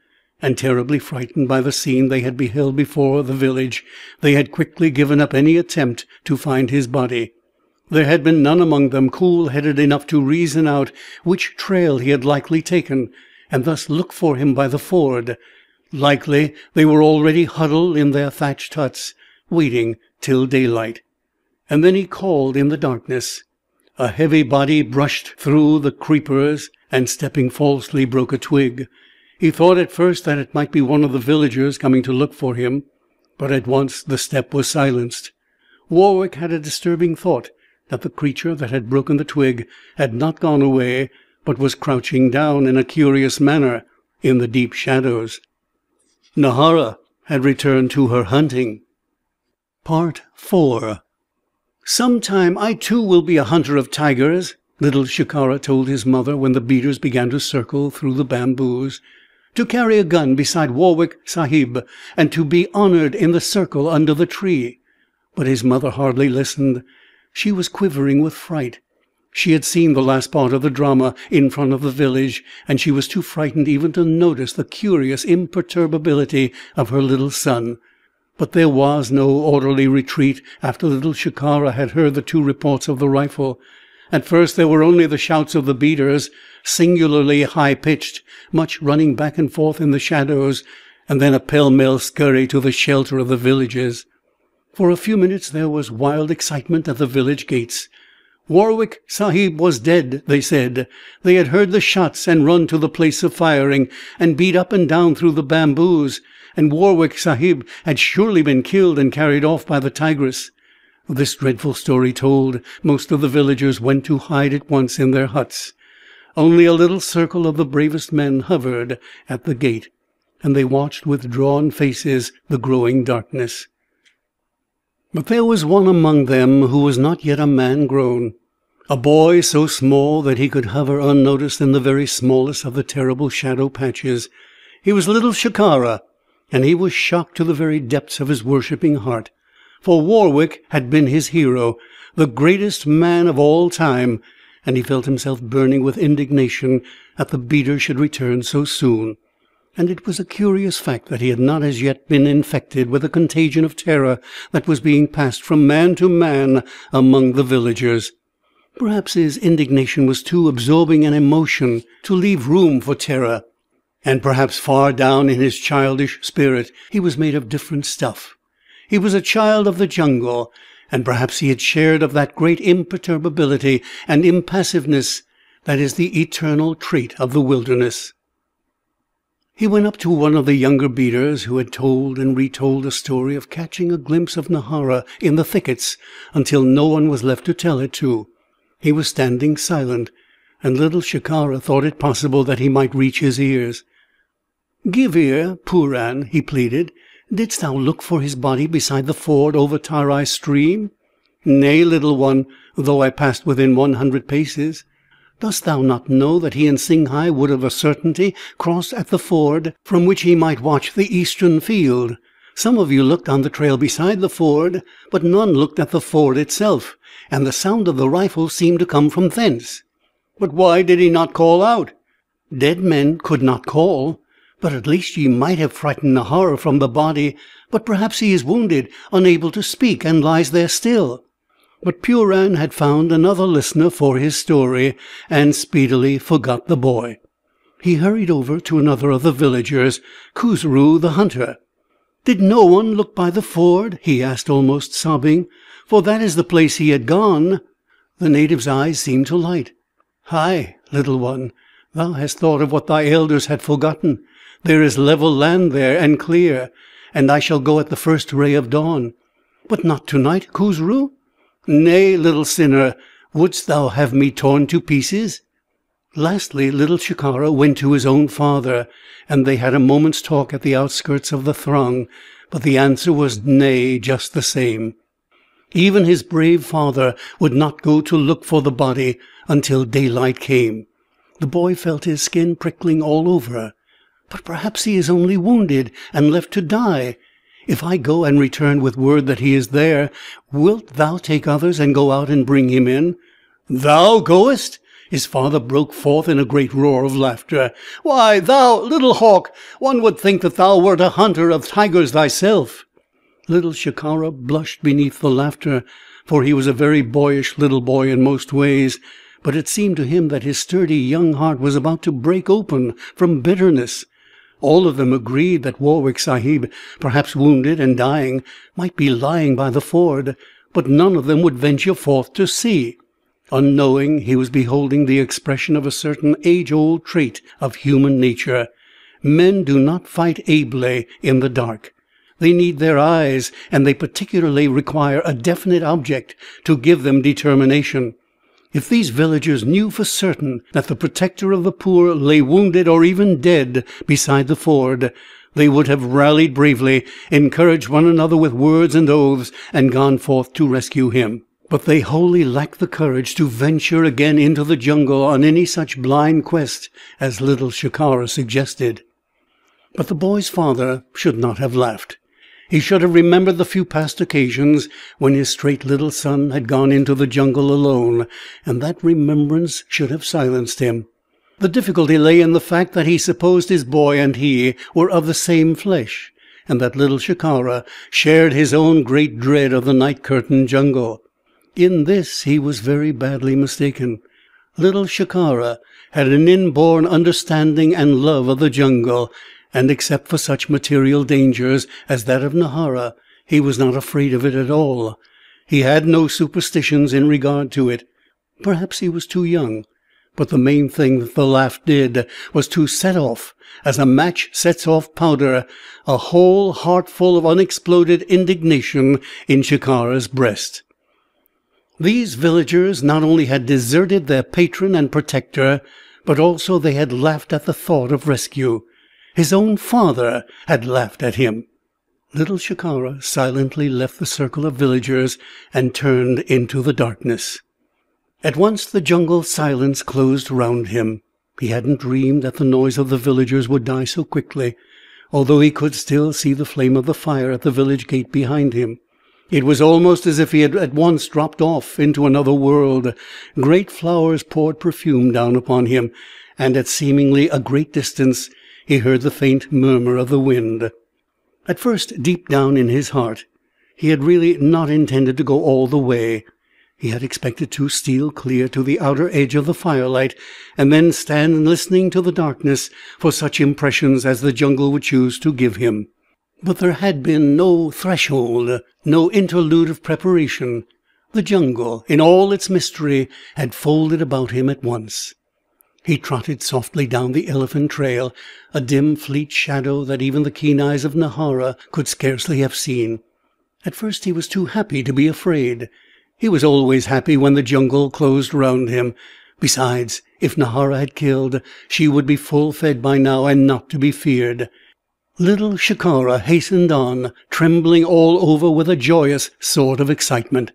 and terribly frightened by the scene they had beheld before the village, they had quickly given up any attempt to find his body. There had been none among them cool-headed enough to reason out which trail he had likely taken, and thus look for him by the ford. Likely they were already huddled in their thatched huts, waiting till daylight. And then he called in the darkness. A heavy body brushed through the creepers, and stepping falsely broke a twig. He thought at first that it might be one of the villagers coming to look for him, but at once the step was silenced. Warwick had a disturbing thought that the creature that had broken the twig had not gone away, but was crouching down in a curious manner in the deep shadows. Nahara had returned to her hunting. Part 4. "Sometime I too will be a hunter of tigers," little Shikara told his mother when the beaters began to circle through the bamboos. "To carry a gun beside Warwick Sahib, and to be honored in the circle under the tree." But his mother hardly listened. She was quivering with fright. She had seen the last part of the drama in front of the village, and she was too frightened even to notice the curious imperturbability of her little son. But there was no orderly retreat after little Shikara had heard the 2 reports of the rifle. At first there were only the shouts of the beaters, singularly high-pitched, much running back and forth in the shadows, and then a pell-mell scurry to the shelter of the villages. For a few minutes there was wild excitement at the village gates. Warwick Sahib was dead, they said. They had heard the shots and run to the place of firing, and beat up and down through the bamboos, and Warwick Sahib had surely been killed and carried off by the tigress. This dreadful story told, most of the villagers went to hide at once in their huts. Only a little circle of the bravest men hovered at the gate, and they watched with drawn faces the growing darkness. But there was one among them who was not yet a man grown, a boy so small that he could hover unnoticed in the very smallest of the terrible shadow patches. He was little Shikara, and he was shocked to the very depths of his worshipping heart. For Warwick had been his hero, the greatest man of all time, and he felt himself burning with indignation that the beater should return so soon. And it was a curious fact that he had not as yet been infected with the contagion of terror that was being passed from man to man among the villagers. Perhaps his indignation was too absorbing an emotion to leave room for terror, and perhaps far down in his childish spirit he was made of different stuff. He was a child of the jungle, and perhaps he had shared of that great imperturbability and impassiveness that is the eternal trait of the wilderness. He went up to one of the younger beaters who had told and retold a story of catching a glimpse of Nahara in the thickets until no one was left to tell it to. He was standing silent, and little Shikara thought it possible that he might reach his ears. "Give ear, Pooran," he pleaded. "Didst thou look for his body beside the ford over Tarai stream?" "Nay, little one, though I passed within 100 paces. Dost thou not know that he and Singhai would of a certainty cross at the ford, from which he might watch the eastern field? Some of you looked on the trail beside the ford, but none looked at the ford itself, and the sound of the rifle seemed to come from thence." "But why did he not call out?" "Dead men could not call, but at least ye might have frightened Nahara from the body. But perhaps he is wounded, unable to speak, and lies there still." But Pooran had found another listener for his story, and speedily forgot the boy. He hurried over to another of the villagers, Khusru the hunter. "Did no one look by the ford?" he asked, almost sobbing, for that is the place he had gone. The native's eyes seemed to light. "Hi, little one, thou hast thought of what thy elders had forgotten. There is level land there, and clear, and I shall go at the first ray of dawn." "But not tonight, Khusru?" "Nay, little sinner, wouldst thou have me torn to pieces?" Lastly, little Shikara went to his own father, and they had a moment's talk at the outskirts of the throng, but the answer was nay just the same. Even his brave father would not go to look for the body until daylight came. The boy felt his skin prickling all over. "But perhaps he is only wounded and left to die. If I go and return with word that he is there, wilt thou take others and go out and bring him in?" "Thou goest?" His father broke forth in a great roar of laughter. "Why, thou little hawk, one would think that thou wert a hunter of tigers thyself." Little Shikara blushed beneath the laughter, for he was a very boyish little boy in most ways, but it seemed to him that his sturdy young heart was about to break open from bitterness. All of them agreed that Warwick Sahib, perhaps wounded and dying, might be lying by the ford, but none of them would venture forth to see. Unknowing, he was beholding the expression of a certain age-old trait of human nature. Men do not fight ably in the dark. They need their eyes, and they particularly require a definite object to give them determination. If these villagers knew for certain that the protector of the poor lay wounded or even dead beside the ford, they would have rallied bravely, encouraged one another with words and oaths, and gone forth to rescue him. But they wholly lacked the courage to venture again into the jungle on any such blind quest as little Shikara suggested. But the boy's father should not have laughed. He should have remembered the few past occasions when his straight little son had gone into the jungle alone, and that remembrance should have silenced him. The difficulty lay in the fact that he supposed his boy and he were of the same flesh, and that little Shikara shared his own great dread of the night-curtained jungle. In this he was very badly mistaken. Little Shikara had an inborn understanding and love of the jungle, and except for such material dangers as that of Nahara, he was not afraid of it at all. He had no superstitions in regard to it. Perhaps he was too young, but the main thing that the laugh did was to set off, as a match sets off powder, a whole heartful of unexploded indignation in Shikara's breast. These villagers not only had deserted their patron and protector, but also they had laughed at the thought of rescue. His own father had laughed at him. Little Shikara silently left the circle of villagers and turned into the darkness. At once the jungle silence closed round him. He hadn't dreamed that the noise of the villagers would die so quickly, although he could still see the flame of the fire at the village gate behind him. It was almost as if he had at once dropped off into another world. Great flowers poured perfume down upon him, and at seemingly a great distance he heard the faint murmur of the wind. At first, deep down in his heart, he had really not intended to go all the way. He had expected to steal clear to the outer edge of the firelight, and then stand listening to the darkness for such impressions as the jungle would choose to give him. But there had been no threshold, no interlude of preparation. The jungle, in all its mystery, had folded about him at once. He trotted softly down the elephant trail, a dim, fleet shadow that even the keen eyes of Nahara could scarcely have seen. At first he was too happy to be afraid. He was always happy when the jungle closed round him. Besides, if Nahara had killed, she would be full fed by now and not to be feared. Little Shikara hastened on, trembling all over with a joyous sort of excitement.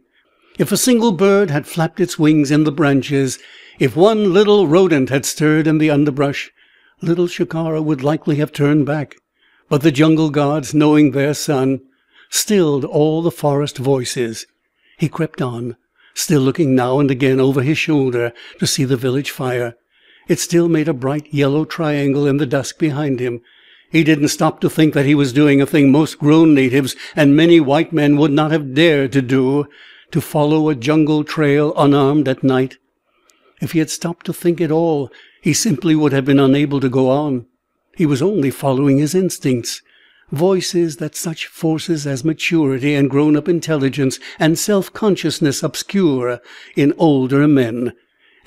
If a single bird had flapped its wings in the branches, if one little rodent had stirred in the underbrush, little Shikara would likely have turned back. But the jungle gods, knowing their son, stilled all the forest voices. He crept on, still looking now and again over his shoulder to see the village fire. It still made a bright yellow triangle in the dusk behind him. He didn't stop to think that he was doing a thing most grown natives and many white men would not have dared to do, to follow a jungle trail unarmed at night. If he had stopped to think at all, he simply would have been unable to go on. He was only following his instincts, voices that such forces as maturity and grown-up intelligence and self-consciousness obscure in older men.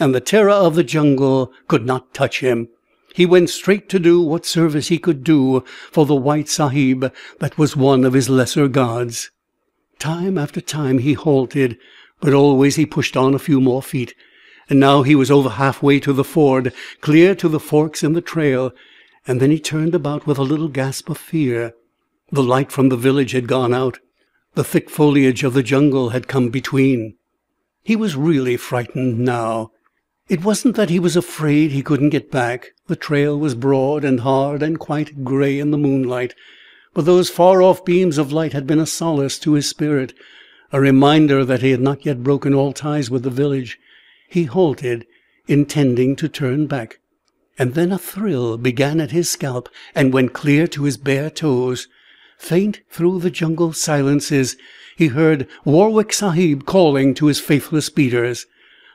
And the terror of the jungle could not touch him. He went straight to do what service he could do for the white sahib that was one of his lesser gods. Time after time he halted, but always he pushed on a few more feet. And now he was over halfway to the ford, clear to the forks in the trail, and then he turned about with a little gasp of fear. The light from the village had gone out. The thick foliage of the jungle had come between. He was really frightened now. It wasn't that he was afraid he couldn't get back. The trail was broad and hard and quite gray in the moonlight. But those far-off beams of light had been a solace to his spirit, a reminder that he had not yet broken all ties with the village. He halted, intending to turn back. And then a thrill began at his scalp and went clear to his bare toes. Faint through the jungle silences, he heard Warwick Sahib calling to his faithless beaters.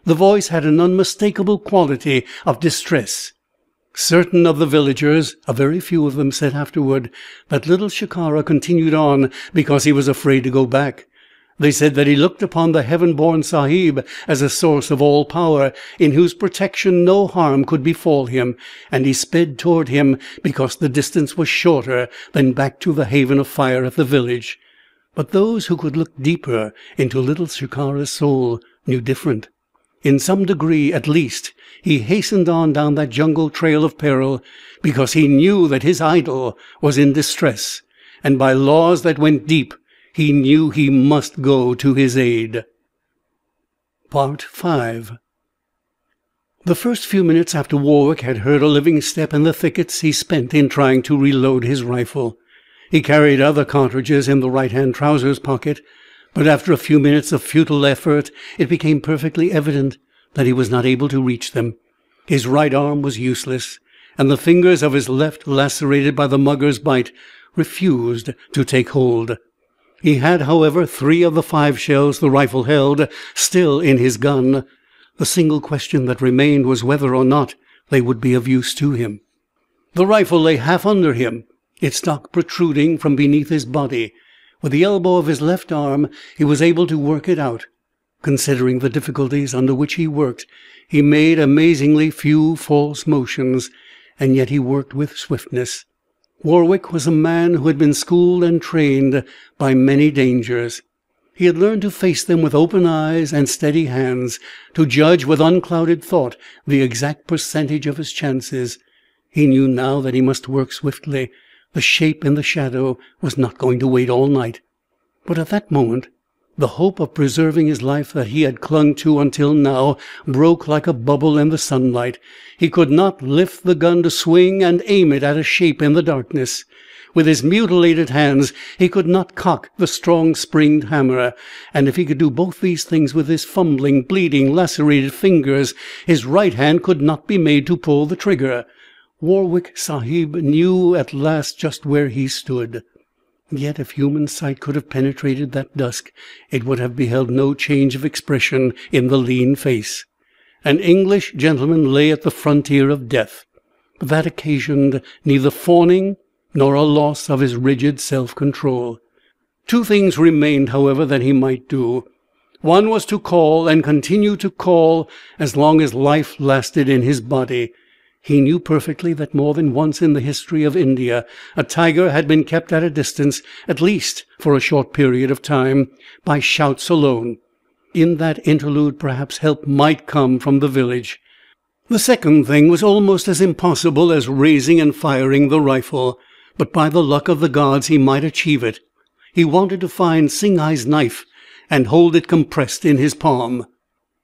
The voice had an unmistakable quality of distress. Certain of the villagers, a very few of them, said afterward that little Shikara continued on because he was afraid to go back. They said that he looked upon the heaven-born Sahib as a source of all power, in whose protection no harm could befall him, and he sped toward him because the distance was shorter than back to the haven of fire at the village. But those who could look deeper into little Shikara's soul knew different. In some degree, at least, he hastened on down that jungle trail of peril because he knew that his idol was in distress, and by laws that went deep, he knew he must go to his aid. Part 5. The first few minutes after Warwick had heard a living step in the thickets he spent in trying to reload his rifle. He carried other cartridges in the right-hand trousers pocket, but after a few minutes of futile effort it became perfectly evident that he was not able to reach them. His right arm was useless, and the fingers of his left, lacerated by the mugger's bite, refused to take hold. He had, however, 3 of the 5 shells the rifle held still in his gun. The single question that remained was whether or not they would be of use to him. The rifle lay half under him, its stock protruding from beneath his body. With the elbow of his left arm he was able to work it out. Considering the difficulties under which he worked, he made amazingly few false motions, and yet he worked with swiftness. Warwick was a man who had been schooled and trained by many dangers. He had learned to face them with open eyes and steady hands, to judge with unclouded thought the exact percentage of his chances. He knew now that he must work swiftly. The shape in the shadow was not going to wait all night. But at that moment, the hope of preserving his life that he had clung to until now broke like a bubble in the sunlight. He could not lift the gun to swing and aim it at a shape in the darkness. With his mutilated hands he could not cock the strong springed hammer, and if he could do both these things with his fumbling, bleeding, lacerated fingers, his right hand could not be made to pull the trigger. Warwick Sahib knew at last just where he stood. Yet if human sight could have penetrated that dusk, it would have beheld no change of expression in the lean face. An English gentleman lay at the frontier of death, but that occasioned neither fawning nor a loss of his rigid self-control. 2 things remained, however, that he might do. One was to call and continue to call as long as life lasted in his body. He knew perfectly that more than once in the history of India a tiger had been kept at a distance, at least for a short period of time, by shouts alone. In that interlude, perhaps help might come from the village. The second thing was almost as impossible as raising and firing the rifle, but by the luck of the gods he might achieve it. He wanted to find Singhai's knife and hold it compressed in his palm.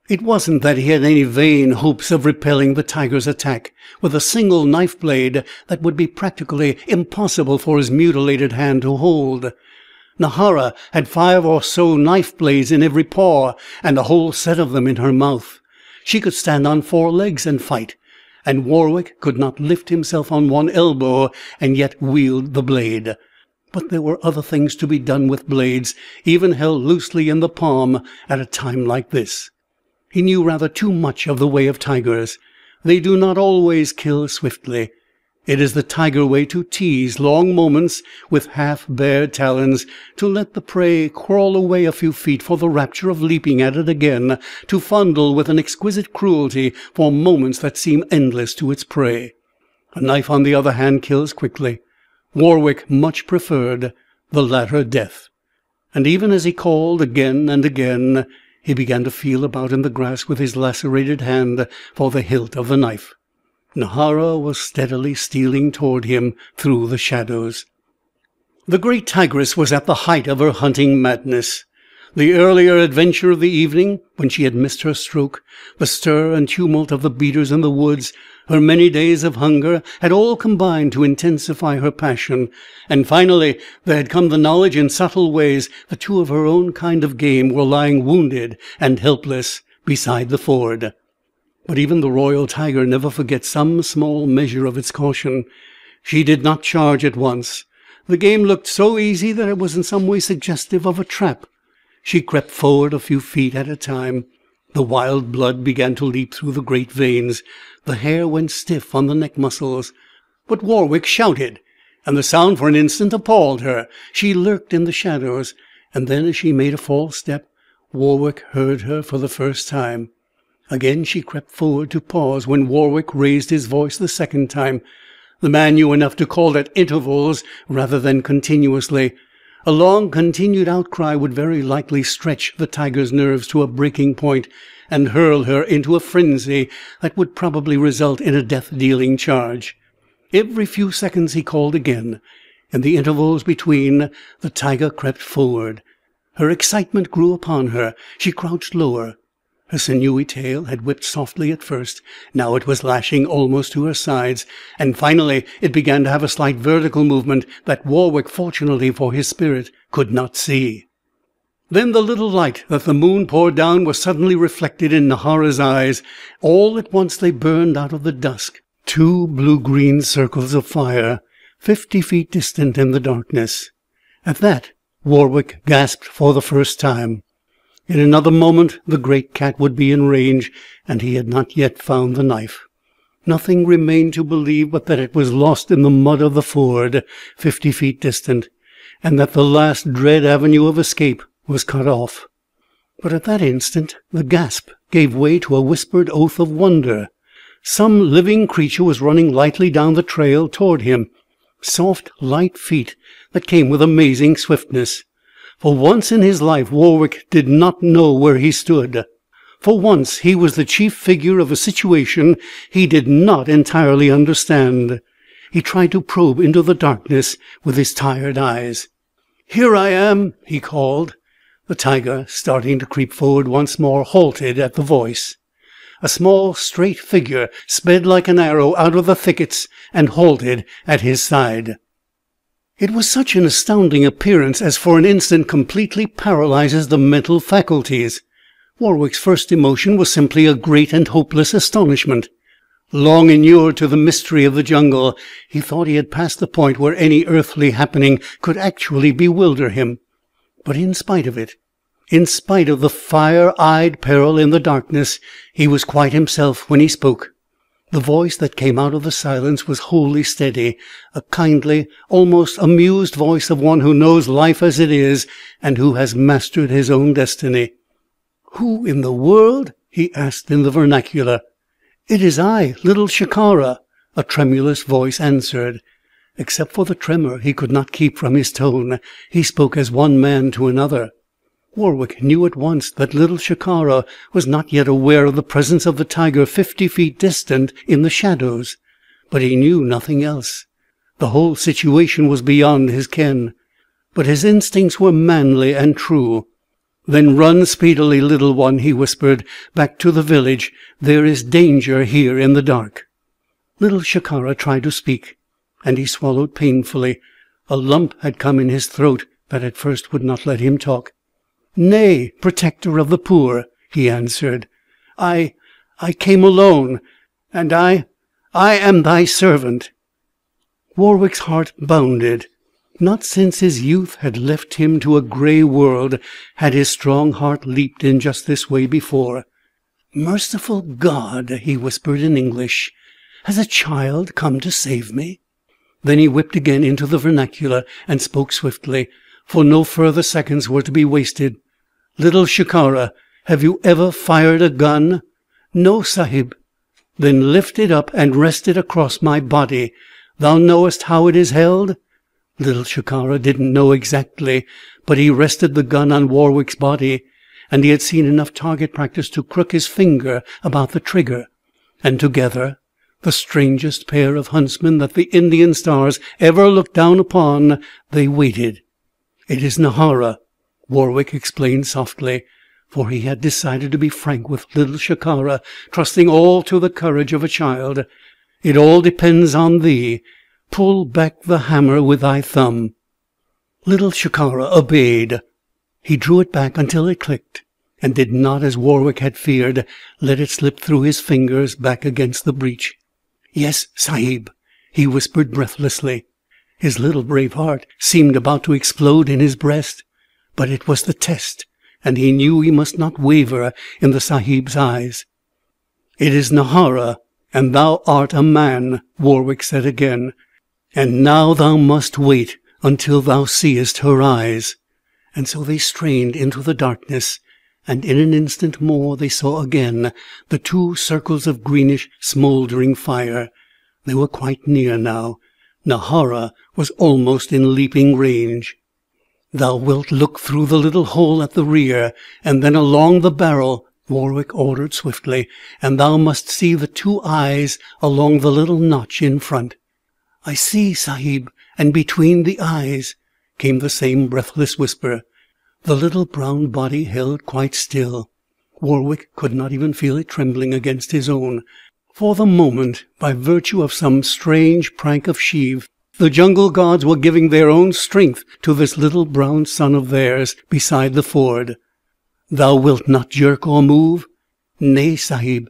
It wasn't that he had any vain hopes of repelling the tiger's attack with a single knife blade that would be practically impossible for his mutilated hand to hold. Nahara had 5 or so knife blades in every paw, and a whole set of them in her mouth. She could stand on 4 legs and fight, and Warwick could not lift himself on one elbow and yet wield the blade. But there were other things to be done with blades, even held loosely in the palm at a time like this. He knew rather too much of the way of tigers. They do not always kill swiftly. It is the tiger way to tease long moments with half-bared talons, to let the prey crawl away a few feet for the rapture of leaping at it again, to fondle with an exquisite cruelty for moments that seem endless to its prey. A knife, on the other hand, kills quickly. Warwick much preferred the latter death. And even as he called again and again, he began to feel about in the grass with his lacerated hand for the hilt of the knife. Nahara was steadily stealing toward him through the shadows. The great tigress was at the height of her hunting madness. The earlier adventure of the evening, when she had missed her stroke, the stir and tumult of the beaters in the woods, her many days of hunger, had all combined to intensify her passion, and finally there had come the knowledge in subtle ways that 2 of her own kind of game were lying wounded and helpless beside the ford. But even the royal tiger never forgets some small measure of its caution. She did not charge at once. The game looked so easy that it was in some way suggestive of a trap. She crept forward a few feet at a time. The wild blood began to leap through the great veins. The hair went stiff on the neck muscles. But Warwick shouted, and the sound for an instant appalled her. She lurked in the shadows, and then as she made a false step, Warwick heard her for the first time. Again she crept forward to pause when Warwick raised his voice the second time. The man knew enough to call at intervals rather than continuously. A long continued outcry would very likely stretch the tiger's nerves to a breaking point and hurl her into a frenzy that would probably result in a death-dealing charge. Every few seconds he called again. In the intervals between, the tiger crept forward. Her excitement grew upon her. She crouched lower. Her sinewy tail had whipped softly at first. Now it was lashing almost to her sides, and finally it began to have a slight vertical movement that Warwick, fortunately for his spirit, could not see. Then the little light that the moon poured down was suddenly reflected in Nahara's eyes. All at once they burned out of the dusk, 2 blue-green circles of fire, 50 feet distant in the darkness. At that Warwick gasped for the first time. In another moment the great cat would be in range, and he had not yet found the knife. Nothing remained to believe but that it was lost in the mud of the ford, 50 feet distant, and that the last dread avenue of escape was cut off. But at that instant the gasp gave way to a whispered oath of wonder. Some living creature was running lightly down the trail toward him. Soft, light feet that came with amazing swiftness. For once in his life Warwick did not know where he stood. For once he was the chief figure of a situation he did not entirely understand. He tried to probe into the darkness with his tired eyes. "Here I am," he called. The tiger, starting to creep forward once more, halted at the voice. A small, straight figure sped like an arrow out of the thickets and halted at his side. It was such an astounding appearance as for an instant completely paralyzes the mental faculties. Warwick's first emotion was simply a great and hopeless astonishment. Long inured to the mystery of the jungle, he thought he had passed the point where any earthly happening could actually bewilder him. But in spite of it, in spite of the fire-eyed peril in the darkness, he was quite himself when he spoke. The voice that came out of the silence was wholly steady, a kindly, almost amused voice of one who knows life as it is, and who has mastered his own destiny. "Who in the world?" he asked in the vernacular. "It is I, little Shikara," a tremulous voice answered. Except for the tremor he could not keep from his tone, he spoke as one man to another. Warwick knew at once that little Shikara was not yet aware of the presence of the tiger 50 feet distant in the shadows, but he knew nothing else. The whole situation was beyond his ken, but his instincts were manly and true. "Then run speedily, little one," he whispered, "back to the village. There is danger here in the dark." Little Shikara tried to speak, and he swallowed painfully. A lump had come in his throat that at first would not let him talk. "Nay, protector of the poor," he answered. I came alone, and I am thy servant." Warwick's heart bounded. Not since his youth had left him to a grey world had his strong heart leaped in just this way before. "Merciful God," he whispered in English, "has a child come to save me?" Then he whipped again into the vernacular and spoke swiftly, for no further seconds were to be wasted. "Little Shikara, have you ever fired a gun?" "No, Sahib." "Then lift it up and rest it across my body. Thou knowest how it is held?" Little Shikara didn't know exactly, but he rested the gun on Warwick's body, and he had seen enough target practice to crook his finger about the trigger. And together, the strangest pair of huntsmen that the Indian stars ever looked down upon, they waited. "It is Nahara," Warwick explained softly, for he had decided to be frank with little Shikara, trusting all to the courage of a child. "It all depends on thee. Pull back the hammer with thy thumb." Little Shikara obeyed. He drew it back until it clicked, and did not, as Warwick had feared, let it slip through his fingers back against the breech. "Yes, Sahib," he whispered breathlessly. His little brave heart seemed about to explode in his breast, but it was the test, and he knew he must not waver in the Sahib's eyes. "It is Nahara, and thou art a man," Warwick said again. "And now thou must wait until thou seest her eyes." And so they strained into the darkness, and in an instant more they saw again the two circles of greenish smouldering fire. They were quite near now. Nahara was almost in leaping range. "Thou wilt look through the little hole at the rear, and then along the barrel," Warwick ordered swiftly, "and thou must see the two eyes along the little notch in front." "I see, Sahib, and between the eyes," came the same breathless whisper. The little brown body held quite still. Warwick could not even feel it trembling against his own. For the moment, by virtue of some strange prank of Shiv, the jungle gods were giving their own strength to this little brown son of theirs beside the ford. "Thou wilt not jerk or move?" "Nay, Sahib,"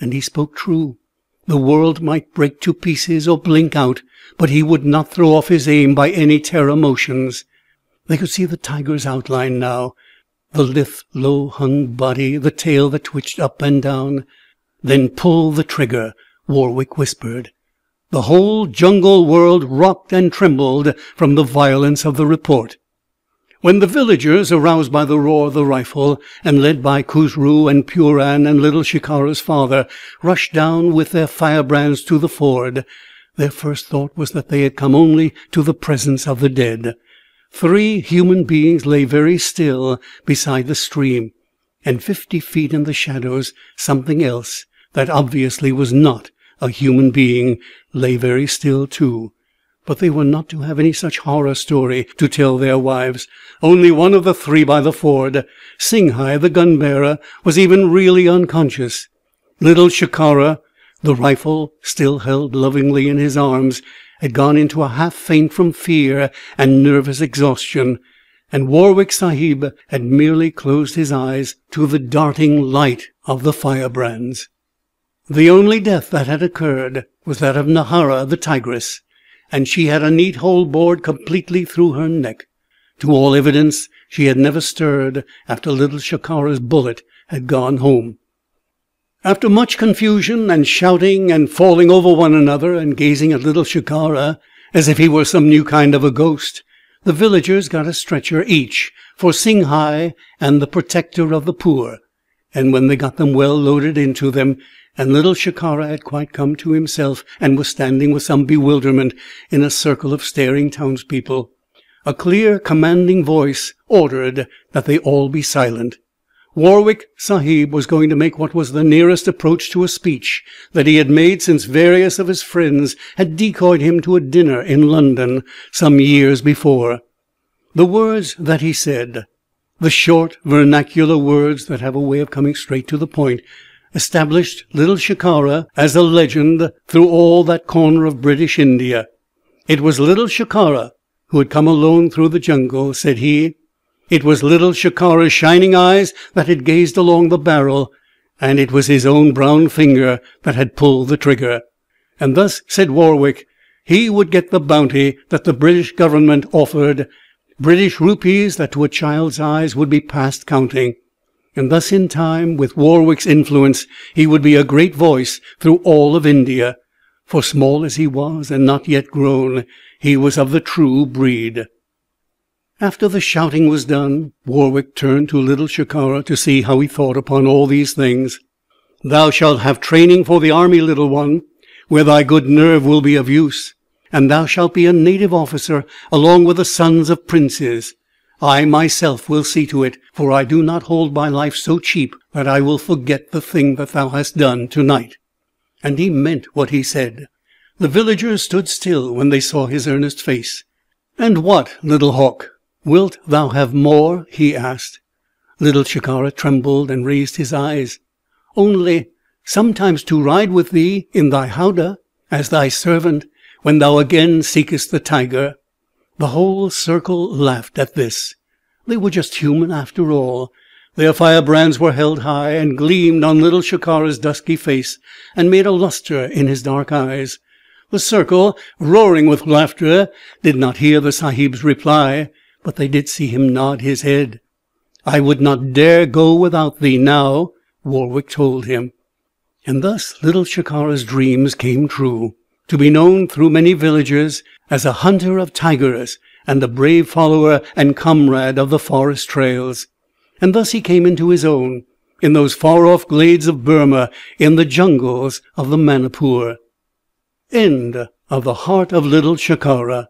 and he spoke true. The world might break to pieces or blink out, but he would not throw off his aim by any terror motions. They could see the tiger's outline now, the lithe, low-hung body, the tail that twitched up and down. "Then pull the trigger," Warwick whispered. The whole jungle world rocked and trembled from the violence of the report. When the villagers, aroused by the roar of the rifle, and led by Khusru and Puran and little Shikara's father, rushed down with their firebrands to the ford, their first thought was that they had come only to the presence of the dead. 3 human beings lay very still beside the stream, and 50 feet in the shadows something else, that obviously was not a human being, lay very still too. But they were not to have any such horror story to tell their wives. Only one of the 3 by the ford, Singhai the gun-bearer, was even really unconscious. Little Shikara, the rifle still held lovingly in his arms, had gone into a half-faint from fear and nervous exhaustion, and Warwick Sahib had merely closed his eyes to the darting light of the firebrands. The only death that had occurred was that of Nahara the tigress, and she had a neat hole bored completely through her neck. To all evidence, she had never stirred after little Shikara's bullet had gone home. After much confusion and shouting and falling over one another and gazing at little Shikara as if he were some new kind of a ghost, the villagers got a stretcher each for Singhai and the protector of the poor, and when they got them well loaded into them, and little Shikara had quite come to himself and was standing with some bewilderment in a circle of staring townspeople, a clear, commanding voice ordered that they all be silent. Warwick Sahib was going to make what was the nearest approach to a speech that he had made since various of his friends had decoyed him to a dinner in London some years before. The words that he said, the short vernacular words that have a way of coming straight to the point, established little Shikara as a legend through all that corner of British India. It was little Shikara who had come alone through the jungle, said he. It was little Shikara's shining eyes that had gazed along the barrel, and it was his own brown finger that had pulled the trigger. And thus, said Warwick, he would get the bounty that the British government offered, British rupees that to a child's eyes would be past counting. And thus in time, with Warwick's influence, he would be a great voice through all of India. For small as he was, and not yet grown, he was of the true breed. After the shouting was done, Warwick turned to little Shikara to see how he thought upon all these things. "Thou shalt have training for the army, little one, where thy good nerve will be of use, and thou shalt be a native officer along with the sons of princes. I myself will see to it, for I do not hold my life so cheap that I will forget the thing that thou hast done tonight." And he meant what he said. The villagers stood still when they saw his earnest face. "And what, little hawk, wilt thou have more?" he asked. Little Shikara trembled and raised his eyes. "Only sometimes to ride with thee in thy howdah, as thy servant, when thou again seekest the tiger." The whole circle laughed at this. They were just human after all. Their firebrands were held high, and gleamed on little Shikara's dusky face, and made a lustre in his dark eyes. The circle, roaring with laughter, did not hear the sahib's reply, but they did see him nod his head. "I would not dare go without thee now," Warwick told him. And thus little Shikara's dreams came true, to be known through many villages as a hunter of tigers, and a brave follower and comrade of the forest trails. And thus he came into his own, in those far-off glades of Burma, in the jungles of the Manipur. End of The Heart of Little Shikara.